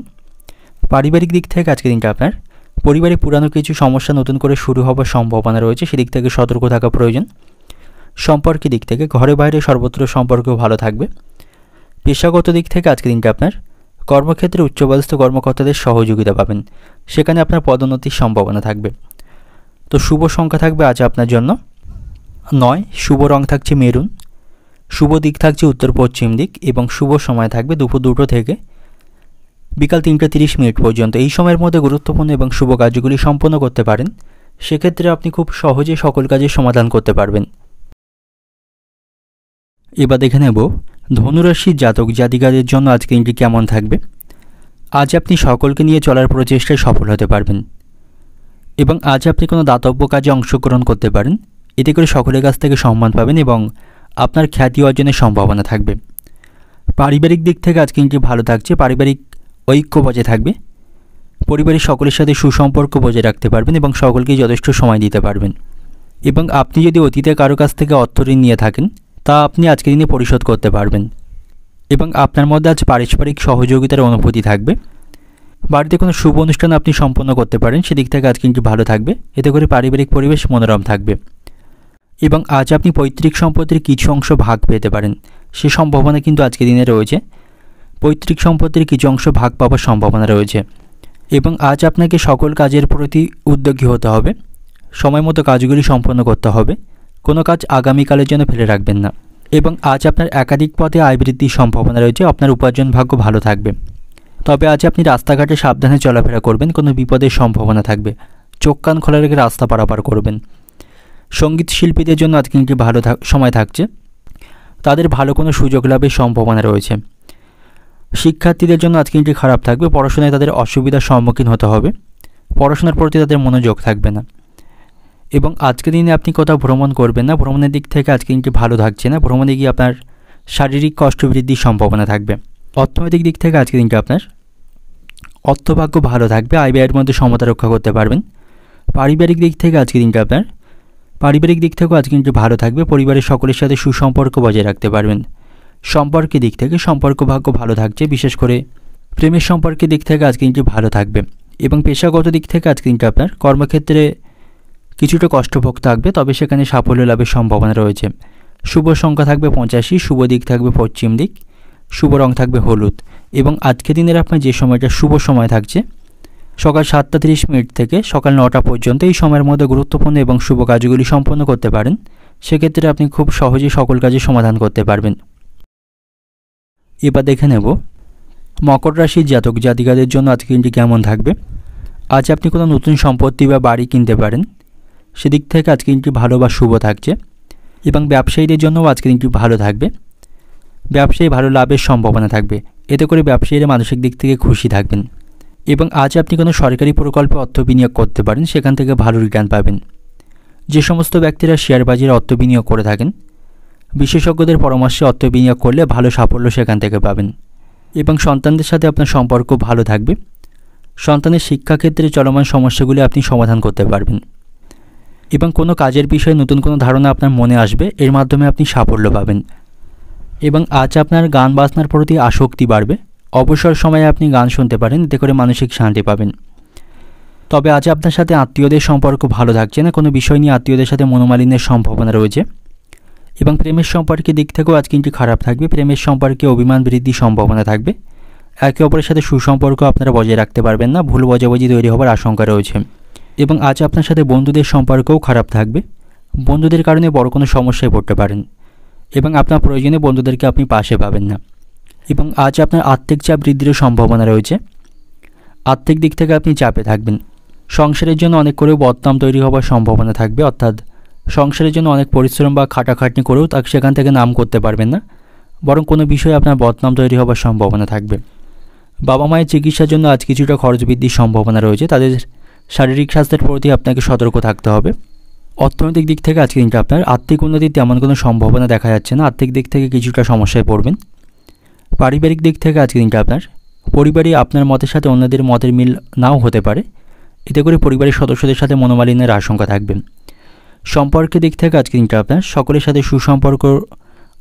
পারিবারিক দিক থেকে আজকের দিনটা আপনার পরিবারে পুরানো কিছু সমস্যা নতুন করে শুরু হওয়ার সম্ভাবনা রয়েছে, সেদিক থেকে সতর্ক থাকা প্রয়োজন। সম্পর্কের দিক থেকে ঘরে বাইরে সর্বত্র সম্পর্কও ভালো থাকবে। পেশাগত দিক থেকে আজকের দিনটা আপনার কর্মক্ষেত্রে উচ্চপদস্থ কর্মকর্তাদের সহযোগিতা পাবেন, সেখানে আপনার পদোন্নতির সম্ভাবনা থাকবে। তো শুভ সংখ্যা থাকবে আজ আপনার জন্য 9, শুভ রং থাকছে মেরুন, শুভ দিক থাকছে উত্তর পশ্চিম দিক এবং শুভ সময় থাকবে দুপুর 2টো থেকে বিকাল 3:30 পর্যন্ত। এই সময়ের মধ্যে গুরুত্বপূর্ণ এবং শুভ কাজগুলি সম্পন্ন করতে পারেন। সেক্ষেত্রে আপনি খুব সহজে সকল কাজের সমাধান করতে পারবেন। এবার দেখে নেব ধনুরাশির জাতক জাতিকাদের জন্য আজকে দিনটি কেমন থাকবে। আজ আপনি সকলকে নিয়ে চলার প্রচেষ্টায় সফল হতে পারবেন এবং আজ আপনি কোনো দাতব্য কাজে অংশগ্রহণ করতে পারেন। এতে করে সকলের কাছ থেকে সম্মান পাবেন এবং আপনার খ্যাতি অর্জনের সম্ভাবনা থাকবে। পারিবারিক দিক থেকে আজকে দিনটি ভালো থাকছে। পারিবারিক ঐক্য বজায় থাকবে। পরিবারের সকলের সাথে সুসম্পর্ক বজায় রাখতে পারবেন এবং সকলকেই যথেষ্ট সময় দিতে পারবেন। এবং আপনি যদি অতীতে কারো কাছ থেকে অর্থ ঋণ নিয়ে থাকেন, তা আপনি আজকের দিনে পরিশোধ করতে পারবেন এবং আপনার মধ্যে আজ পারস্পরিক সহযোগিতার অনুভূতি থাকবে। বাড়িতে কোনো শুভ অনুষ্ঠান আপনি সম্পন্ন করতে পারেন, সেদিক থেকে আজকে দিনটি ভালো থাকবে। এতে করে পারিবারিক পরিবেশ মনোরম থাকবে এবং আজ আপনি পৈতৃক সম্পত্তির কিছু অংশ ভাগ পেতে পারেন, সে সম্ভাবনা কিন্তু আজকের দিনে রয়েছে। পৈতৃক সম্পত্তির কিছু অংশ ভাগ পাওয়ার সম্ভাবনা রয়েছে এবং আজ আপনাকে সকল কাজের প্রতি উদ্যোগী হতে হবে, সময় মতো কাজগুলি সম্পন্ন করতে হবে, কোনো কাজ আগামীকালের জন্য ফেলে রাখবেন না। এবং আজ আপনার একাধিক পথে আয় বৃদ্ধির সম্ভাবনা রয়েছে, আপনার উপার্জন ভাগ্য ভালো থাকবে। তবে আজ আপনি রাস্তাঘাটে সাবধানে চলাফেরা করবেন, কোনো বিপদের সম্ভাবনা থাকবে, চোখ কান খোলা রেখে রাস্তা পারাপার করবেন। সঙ্গীত শিল্পীদের জন্য আজকে একটি ভালো সময় থাকছে, তাদের ভালো কোনো সুযোগ লাভের সম্ভাবনা রয়েছে। শিক্ষার্থীদের জন্য আজকে একটি খারাপ থাকবে, পড়াশোনায় তাদের অসুবিধার সম্মুখীন হতে হবে, পড়াশোনার প্রতি তাদের মনোযোগ থাকবে না। এবং আজকের দিনে আপনি কোথাও ভ্রমণ করবেন না, ভ্রমণের দিক থেকে আজকে দিনটি ভালো থাকছে না, ভ্রমণে গিয়ে আপনার শারীরিক কষ্ট বৃদ্ধির সম্ভাবনা থাকবে। অর্থনৈতিক দিক থেকে আজকের দিনটি আপনার অর্থভাগ্য ভালো থাকবে, আয় ব্যয়ের মধ্যে সমতা রক্ষা করতে পারবেন। পারিবারিক দিক থেকে আজকের দিনটি আপনার পারিবারিক দিক থেকেও আজকে দিনটি ভালো থাকবে, পরিবারের সকলের সাথে সুসম্পর্ক বজায় রাখতে পারবেন। সম্পর্কের দিক থেকে সম্পর্ক ভাগ্য ভালো থাকছে, বিশেষ করে প্রেমের সম্পর্কের দিক থেকে আজকে দিনটি ভালো থাকবে। এবং পেশাগত দিক থেকে আজকে দিনটি আপনার কর্মক্ষেত্রে কিছুটা কষ্টভোগ থাকবে, তবে সেখানে সাফল্য লাভের সম্ভাবনা রয়েছে। শুভ সংখ্যা থাকবে 85, শুভ দিক থাকবে পশ্চিম দিক, শুভ রং থাকবে হলুদ। এবং আজকের দিনের আপনার যে সময়টা শুভ সময় থাকছে সকাল 7টা 30 মিনিট থেকে সকাল 9টা পর্যন্ত, এই সময়ের মধ্যে গুরুত্বপূর্ণ এবং শুভ কাজগুলি সম্পন্ন করতে পারেন, সেক্ষেত্রে আপনি খুব সহজেই সকল কাজের সমাধান করতে পারবেন। এবার দেখে নেব মকর রাশির জাতক জাতিকাদের জন্য আজকে দিনটি কেমন থাকবে। আজ আপনি কোনো নতুন সম্পত্তি বা বাড়ি কিনতে পারেন, সেদিক থেকে আজকে দিনটি ভালো বা শুভ থাকছে। এবং ব্যবসায়ীদের জন্যও আজকে দিনটি ভালো থাকবে, ব্যবসায়ী ভালো লাভের সম্ভাবনা থাকবে, এতে করে ব্যবসায়ীরা মানসিক দিক থেকে খুশি থাকবেন। এবং আজ আপনি কোনো সরকারি প্রকল্পে অর্থ বিনিয়োগ করতে পারেন, সেখান থেকে ভালো রিটার্ন পাবেন। যে সমস্ত ব্যক্তিরা শেয়ার বাজারে অর্থ বিনিয়োগ করে থাকেন, বিশেষজ্ঞদের পরামর্শে অর্থ বিনিয়োগ করলে ভালো সাফল্য সেখান থেকে পাবেন। এবং সন্তানদের সাথে আপনার সম্পর্ক ভালো থাকবে, সন্তানের শিক্ষাক্ষেত্রে চলমান সমস্যাগুলি আপনি সমাধান করতে পারবেন। এবং কোনো কাজের বিষয়ে নতুন কোনো ধারণা আপনার মনে আসবে, এর মাধ্যমে আপনি সাফল্য পাবেন। এবং আজ আপনার গান বাজনার প্রতি আসক্তি বাড়বে, অবসর সময়ে আপনি গান শুনতে পারেন, এতে করে মানসিক শান্তি পাবেন। তবে আজ আপনার সাথে আত্মীয়দের সম্পর্ক ভালো থাকছে না, কোনো বিষয় নিয়ে আত্মীয়দের সাথে মনোমালিন্যের সম্ভাবনা রয়েছে। এবং প্রেমের সম্পর্কের দিক থেকেও আজ কিন্তু খারাপ থাকবে, প্রেমের সম্পর্কে অভিমান বৃদ্ধির সম্ভাবনা থাকবে, একে অপরের সাথে সুসম্পর্ক আপনারা বজায় রাখতে পারবেন না, ভুল বোঝাবুঝি তৈরি হওয়ার আশঙ্কা রয়েছে। এবং আজ আপনার সাথে বন্ধুদের সম্পর্কও খারাপ থাকবে, বন্ধুদের কারণে বড় কোনো সমস্যায় পড়তে পারেন এবং আপনার প্রয়োজনে বন্ধুদেরকে আপনি পাশে পাবেন না। এবং আজ আপনার আর্থিক চাপ বৃদ্ধির সম্ভাবনা রয়েছে, আর্থিক দিক থেকে আপনি চাপে থাকবেন। সংসারের জন্য অনেক করেও বদনাম তৈরি হওয়ার সম্ভাবনা থাকবে, অর্থাৎ সংসারের জন্য অনেক পরিশ্রম বা খাটাখাটনি করেও তাকে সেখান থেকে নাম করতে পারবেন না, বরং কোনো বিষয়ে আপনার বদনাম তৈরি হওয়ার সম্ভাবনা থাকবে। বাবা মায়ের চিকিৎসার জন্য আজ কিছুটা খরচ বৃদ্ধির সম্ভাবনা রয়েছে, তাদের শারীরিক স্বাস্থ্যের প্রতি আপনাকে সতর্ক থাকতে হবে। অর্থনৈতিক দিক থেকে আজকে দিনটা আপনার আর্থিক উন্নতির তেমন কোনো সম্ভাবনা দেখা যাচ্ছে না, আর্থিক দিক থেকে কিছুটা সমস্যায় পড়বেন। পারিবারিক দিক থেকে আজকে দিনটা আপনার পরিবারে আপনার মতের সাথে অন্যদের মতের মিল নাও হতে পারে, এতে করে পরিবারের সদস্যদের সাথে মনোমালিন্যের আশঙ্কা থাকবে। সম্পর্কের দিক থেকে আজকে দিনটা আপনার সকলের সাথে সুসম্পর্ক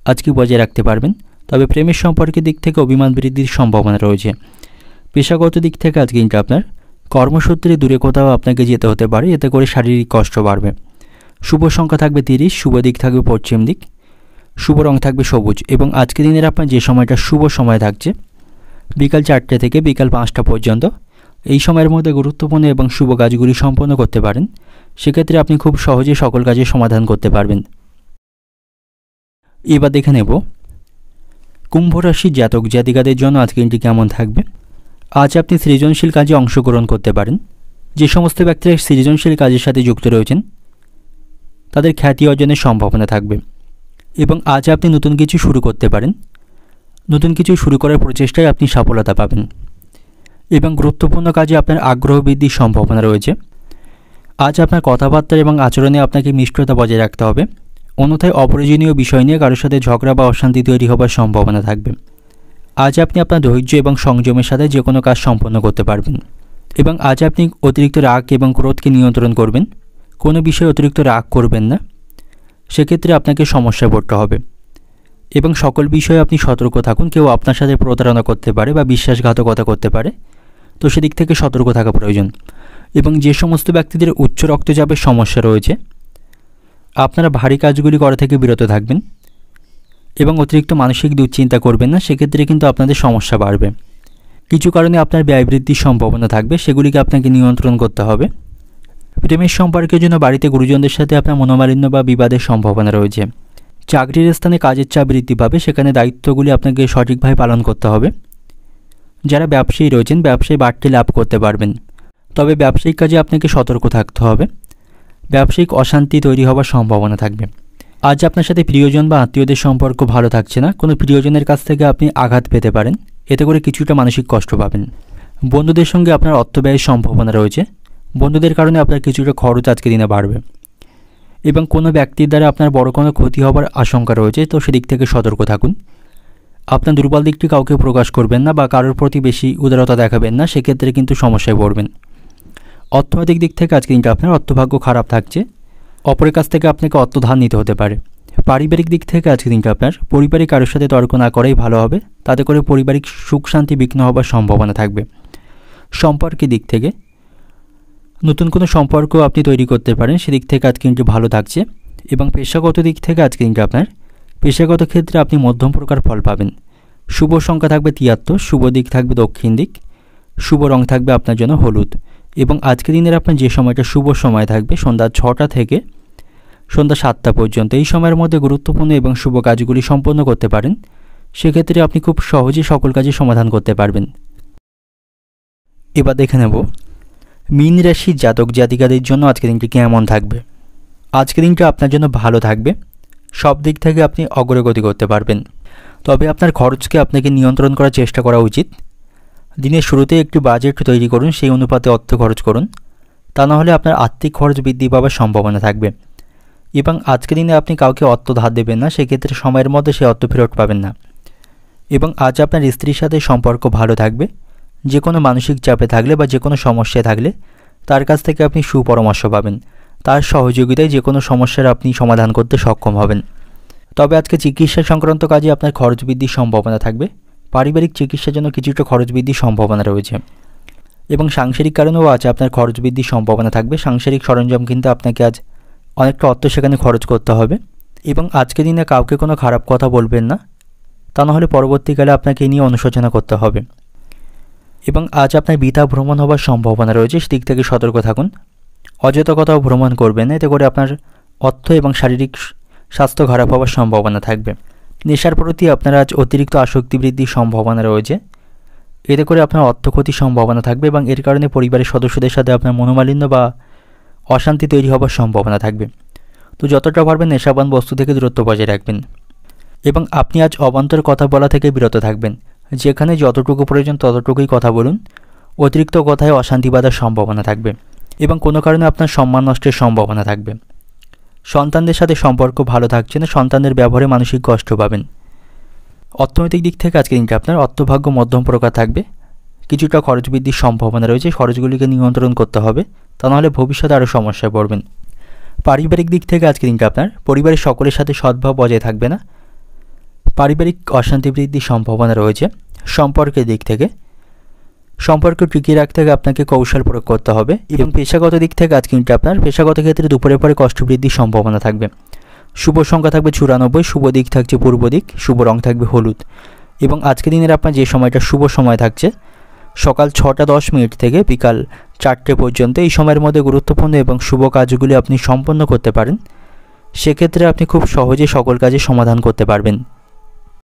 আজকে বজায় রাখতে পারবেন, তবে প্রেমের সম্পর্কের দিক থেকে অভিমান বৃদ্ধির সম্ভাবনা রয়েছে। পেশাগত দিক থেকে আজকে দিনটা আপনার কর্মসূত্রে দূরে কোথাও আপনাকে যেতে হতে পারে, এতে করে শারীরিক কষ্ট বাড়বে। শুভ সংখ্যা থাকবে 30, শুভ দিক থাকবে পশ্চিম দিক, শুভ রং থাকবে সবুজ। এবং আজকের দিনের আপনার যে সময়টা শুভ সময় থাকছে বিকাল 4টে থেকে বিকাল 5টা পর্যন্ত, এই সময়ের মধ্যে গুরুত্বপূর্ণ এবং শুভ কাজগুলি সম্পন্ন করতে পারেন, সেক্ষেত্রে আপনি খুব সহজে সকল কাজের সমাধান করতে পারবেন। এবার দেখে নেব কুম্ভ রাশির জাতক জাতিকাদের জন্য আজকে দিনটি কেমন থাকবে। আজ আপনি সৃজনশীল কাজে অংশগ্রহণ করতে পারেন, যে সমস্ত ব্যক্তিরা সৃজনশীল কাজের সাথে যুক্ত রয়েছেন তাদের খ্যাতি অর্জনের সম্ভাবনা থাকবে। এবং আজ আপনি নতুন কিছু শুরু করতে পারেন, নতুন কিছু শুরু করার প্রচেষ্টায় আপনি সফলতা পাবেন। এবং গুরুত্বপূর্ণ কাজে আপনার আগ্রহ বৃদ্ধির সম্ভাবনা রয়েছে। আজ আপনার কথাবার্তা এবং আচরণে আপনাকে মিষ্টতা বজায় রাখতে হবে, অন্যথায় অপ্রয়োজনীয় বিষয় নিয়ে কারোর সাথে ঝগড়া বা অশান্তি তৈরি হবার সম্ভাবনা থাকবে। আজ আপনি আপনার ধৈর্য এবং সংযমের সাথে যে কোনো কাজ সম্পন্ন করতে পারবেন। এবং আজ আপনি অতিরিক্ত রাগ এবং ক্রোধকে নিয়ন্ত্রণ করবেন, কোনো বিষয়ে অতিরিক্ত রাগ করবেন না, সেক্ষেত্রে আপনাকে সমস্যায় পড়তে হবে। এবং সকল বিষয়ে আপনি সতর্ক থাকুন, কেউ আপনার সাথে প্রতারণা করতে পারে বা বিশ্বাসঘাতকতা করতে পারে, তো সেদিক থেকে সতর্ক থাকা প্রয়োজন। এবং যে সমস্ত ব্যক্তিদের উচ্চ রক্তচাপের সমস্যা রয়েছে আপনারা ভারী কাজগুলি করা থেকে বিরত থাকবেন এবং অতিরিক্ত মানসিক দুশ্চিন্তা করবেন না, সেক্ষেত্রে কিন্তু আপনাদের সমস্যা বাড়বে। কিছু কারণে আপনার ব্যয় বৃদ্ধির সম্ভাবনা থাকবে, সেগুলিকে আপনাকে নিয়ন্ত্রণ করতে হবে। প্রেমের সম্পর্কের জন্য বাড়িতে গুরুজনদের সাথে আপনার মনোমালিন্য বা বিবাদের সম্ভাবনা রয়েছে। চাকরির স্থানে কাজের চাপ বৃদ্ধি পাবে, সেখানে দায়িত্বগুলি আপনাকে সঠিকভাবে পালন করতে হবে। যারা ব্যবসায়ী রয়েছেন, ব্যবসায়ী বাড়তি লাভ করতে পারবেন, তবে ব্যবসায়িক কাজে আপনাকে সতর্ক থাকতে হবে। ব্যবসায়িক অশান্তি তৈরি হওয়ার সম্ভাবনা থাকবে। আজ আপনার সাথে প্রিয়জন বা আত্মীয়দের সম্পর্ক ভালো থাকছে না, কোনো প্রিয়জনের কাছ থেকে আপনি আঘাত পেতে পারেন, এতে করে কিছুটা মানসিক কষ্ট পাবেন। বন্ধুদের সঙ্গে আপনার অর্থ ব্যয়ের সম্ভাবনা রয়েছে, বন্ধুদের কারণে আপনার কিছুটা খরচ আজকে দিনে বাড়বে এবং কোনো ব্যক্তির দ্বারা আপনার বড় কোনো ক্ষতি হওয়ার আশঙ্কা রয়েছে, তো সেদিক থেকে সতর্ক থাকুন। আপনার দুর্বল দিকটি কাউকে প্রকাশ করবেন না বা কারোর প্রতি বেশি উদারতা দেখাবেন না, সেক্ষেত্রে কিন্তু সমস্যায় পড়বেন। অর্থনৈতিক দিক থেকে আজকে কিন্তু আপনার অর্থভাগ্য খারাপ থাকছে, অপরের কাছ থেকে আপনাকে অর্থ ধার নিতে হতে পারে। পারিবারিক দিক থেকে আজকে কিন্তু আপনার পরিবারে কারোর সাথে তর্ক না করাই ভালো হবে, তাতে করে পারিবারিক সুখ শান্তি বিঘ্ন হবার সম্ভাবনা থাকবে। সম্পর্কের দিক থেকে নতুন কোনো সম্পর্ক আপনি তৈরি করতে পারেন, সেদিক থেকে আজকে কিন্তু ভালো থাকছে। এবং পেশাগত দিক থেকে আজকে কিন্তু আপনার পেশাগত ক্ষেত্রে আপনি মধ্যম প্রকার ফল পাবেন। শুভ সংখ্যা থাকবে 73, শুভ দিক থাকবে দক্ষিণ দিক, শুভ রং থাকবে আপনার জন্য হলুদ। এবং আজকের দিনের আপনার যে সময়টা শুভ সময় থাকবে সন্ধ্যা 6টা থেকে সন্ধ্যা 7টা পর্যন্ত, এই সময়ের মধ্যে গুরুত্বপূর্ণ এবং শুভ কাজগুলি সম্পন্ন করতে পারেন, সেক্ষেত্রে আপনি খুব সহজেই সকল কাজে সমাধান করতে পারবেন। এবার দেখে নেব মীন রাশির জাতক জাতিকাদের জন্য আজকের দিনটি কেমন থাকবে। আজকের দিনটা আপনার জন্য ভালো থাকবে, সব দিক থেকে আপনি অগ্রগতি করতে পারবেন, তবে আপনার খরচকে আপনাকে নিয়ন্ত্রণ করার চেষ্টা করা উচিত। দিনের শুরুতে একটি বাজেট তৈরি করুন, সেই অনুপাতে অর্থ খরচ করুন, তা না হলে আপনার আর্থিক খরচ বৃদ্ধি পাওয়ার সম্ভাবনা থাকবে। এবং আজকের দিনে আপনি কাউকে অর্থ ধার দেবেন না, সেক্ষেত্রে সময়ের মধ্যে সে অর্থ ফেরত পাবেন না। এবং আজ আপনার স্ত্রীর সাথে সম্পর্ক ভালো থাকবে, যে কোনো মানসিক চাপে থাকলে বা যে কোনো সমস্যায় থাকলে তার কাছ থেকে আপনি সুপরামর্শ পাবেন, তার সহযোগিতায় যে কোনো সমস্যার আপনি সমাধান করতে সক্ষম হবেন। তবে আজকে চিকিৎসা সংক্রান্ত কাজে আপনার খরচ বৃদ্ধির সম্ভাবনা থাকবে, পারিবারিক চিকিৎসার জন্য কিছুটা খরচ বৃদ্ধির সম্ভাবনা রয়েছে। এবং সাংসারিক কারণেও আজ আপনার খরচ বৃদ্ধির সম্ভাবনা থাকবে, সাংসারিক সরঞ্জাম কিন্তু আপনাকে আজ অনেকটা অর্থ সেখানে খরচ করতে হবে। এবং আজকের দিনে কাউকে কোনো খারাপ কথা বলবেন না, তা নাহলে পরবর্তীকালে আপনাকে নিয়ে অনুশোচনা করতে হবে। এবং আজ আপনার বৃথা ভ্রমণ হওয়ার সম্ভাবনা রয়েছে, সেদিক থেকে সতর্ক থাকুন। অযথা কোথাও ভ্রমণ করবেন না, এতে করে আপনার অর্থ এবং শারীরিক স্বাস্থ্য খারাপ হওয়ার সম্ভাবনা থাকবে। নেশার প্রতি আপনার আজ অতিরিক্ত আসক্তি বৃদ্ধির সম্ভাবনা রয়েছে, এতে করে আপনার অর্থ ক্ষতির সম্ভাবনা থাকবে এবং এর কারণে পরিবারের সদস্যদের সাথে আপনার মনোমালিন্য বা অশান্তি তৈরি হওয়ার সম্ভাবনা থাকবে। তো যতটা পারবেন নেশাবান বস্তু থেকে দূরত্ব বজায় রাখবেন। এবং আপনি আজ অবান্তর কথা বলা থেকে বিরত থাকবেন, যেখানে যতটুকু প্রয়োজন ততটুকুই কথা বলুন, অতিরিক্ত কথায় অশান্তি বাঁধার সম্ভাবনা থাকবে এবং কোনো কারণে আপনার সম্মান নষ্টের সম্ভাবনা থাকবে। সন্তানদের সাথে সম্পর্ক ভালো থাকছে না, সন্তানদের ব্যবহারে মানসিক কষ্ট পাবেন। অর্থনৈতিক দিক থেকে আজকে দিনটা আপনার অর্থভাগ্য মধ্যম প্রকার থাকবে, কিছুটা খরচ বৃদ্ধির সম্ভাবনা রয়েছে, খরচগুলিকে নিয়ন্ত্রণ করতে হবে, তা নাহলে ভবিষ্যতে আরও সমস্যায় পড়বেন। পারিবারিক দিক থেকে আজকে দিনটা আপনার পরিবারের সকলের সাথে সদ্ভাব বজায় থাকবে না, পারিবারিক অশান্তি বৃদ্ধির সম্ভাবনা রয়েছে। সম্পর্কের দিক থেকে সম্পর্ক টিকিয়ে রাখতে আপনাকে কৌশল প্রয়োগ করতে হবে। এবং পেশাগত দিক থেকে আজ কিন্তু আপনার পেশাগত ক্ষেত্রে দুপুরের পরে কষ্ট বৃদ্ধির সম্ভাবনা থাকবে। শুভ সংখ্যা থাকবে 94, শুভ দিক থাকছে পূর্ব দিক, শুভ রং থাকবে হলুদ। এবং আজকে দিনের আপনার যে সময়টা শুভ সময় থাকছে সকাল 6টা 10 মিনিট থেকে বিকাল 4টে পর্যন্ত, এই সময়ের মধ্যে গুরুত্বপূর্ণ এবং শুভ কাজগুলি আপনি সম্পন্ন করতে পারেন, সেক্ষেত্রে আপনি খুব সহজে সকল কাজে সমাধান করতে পারবেন।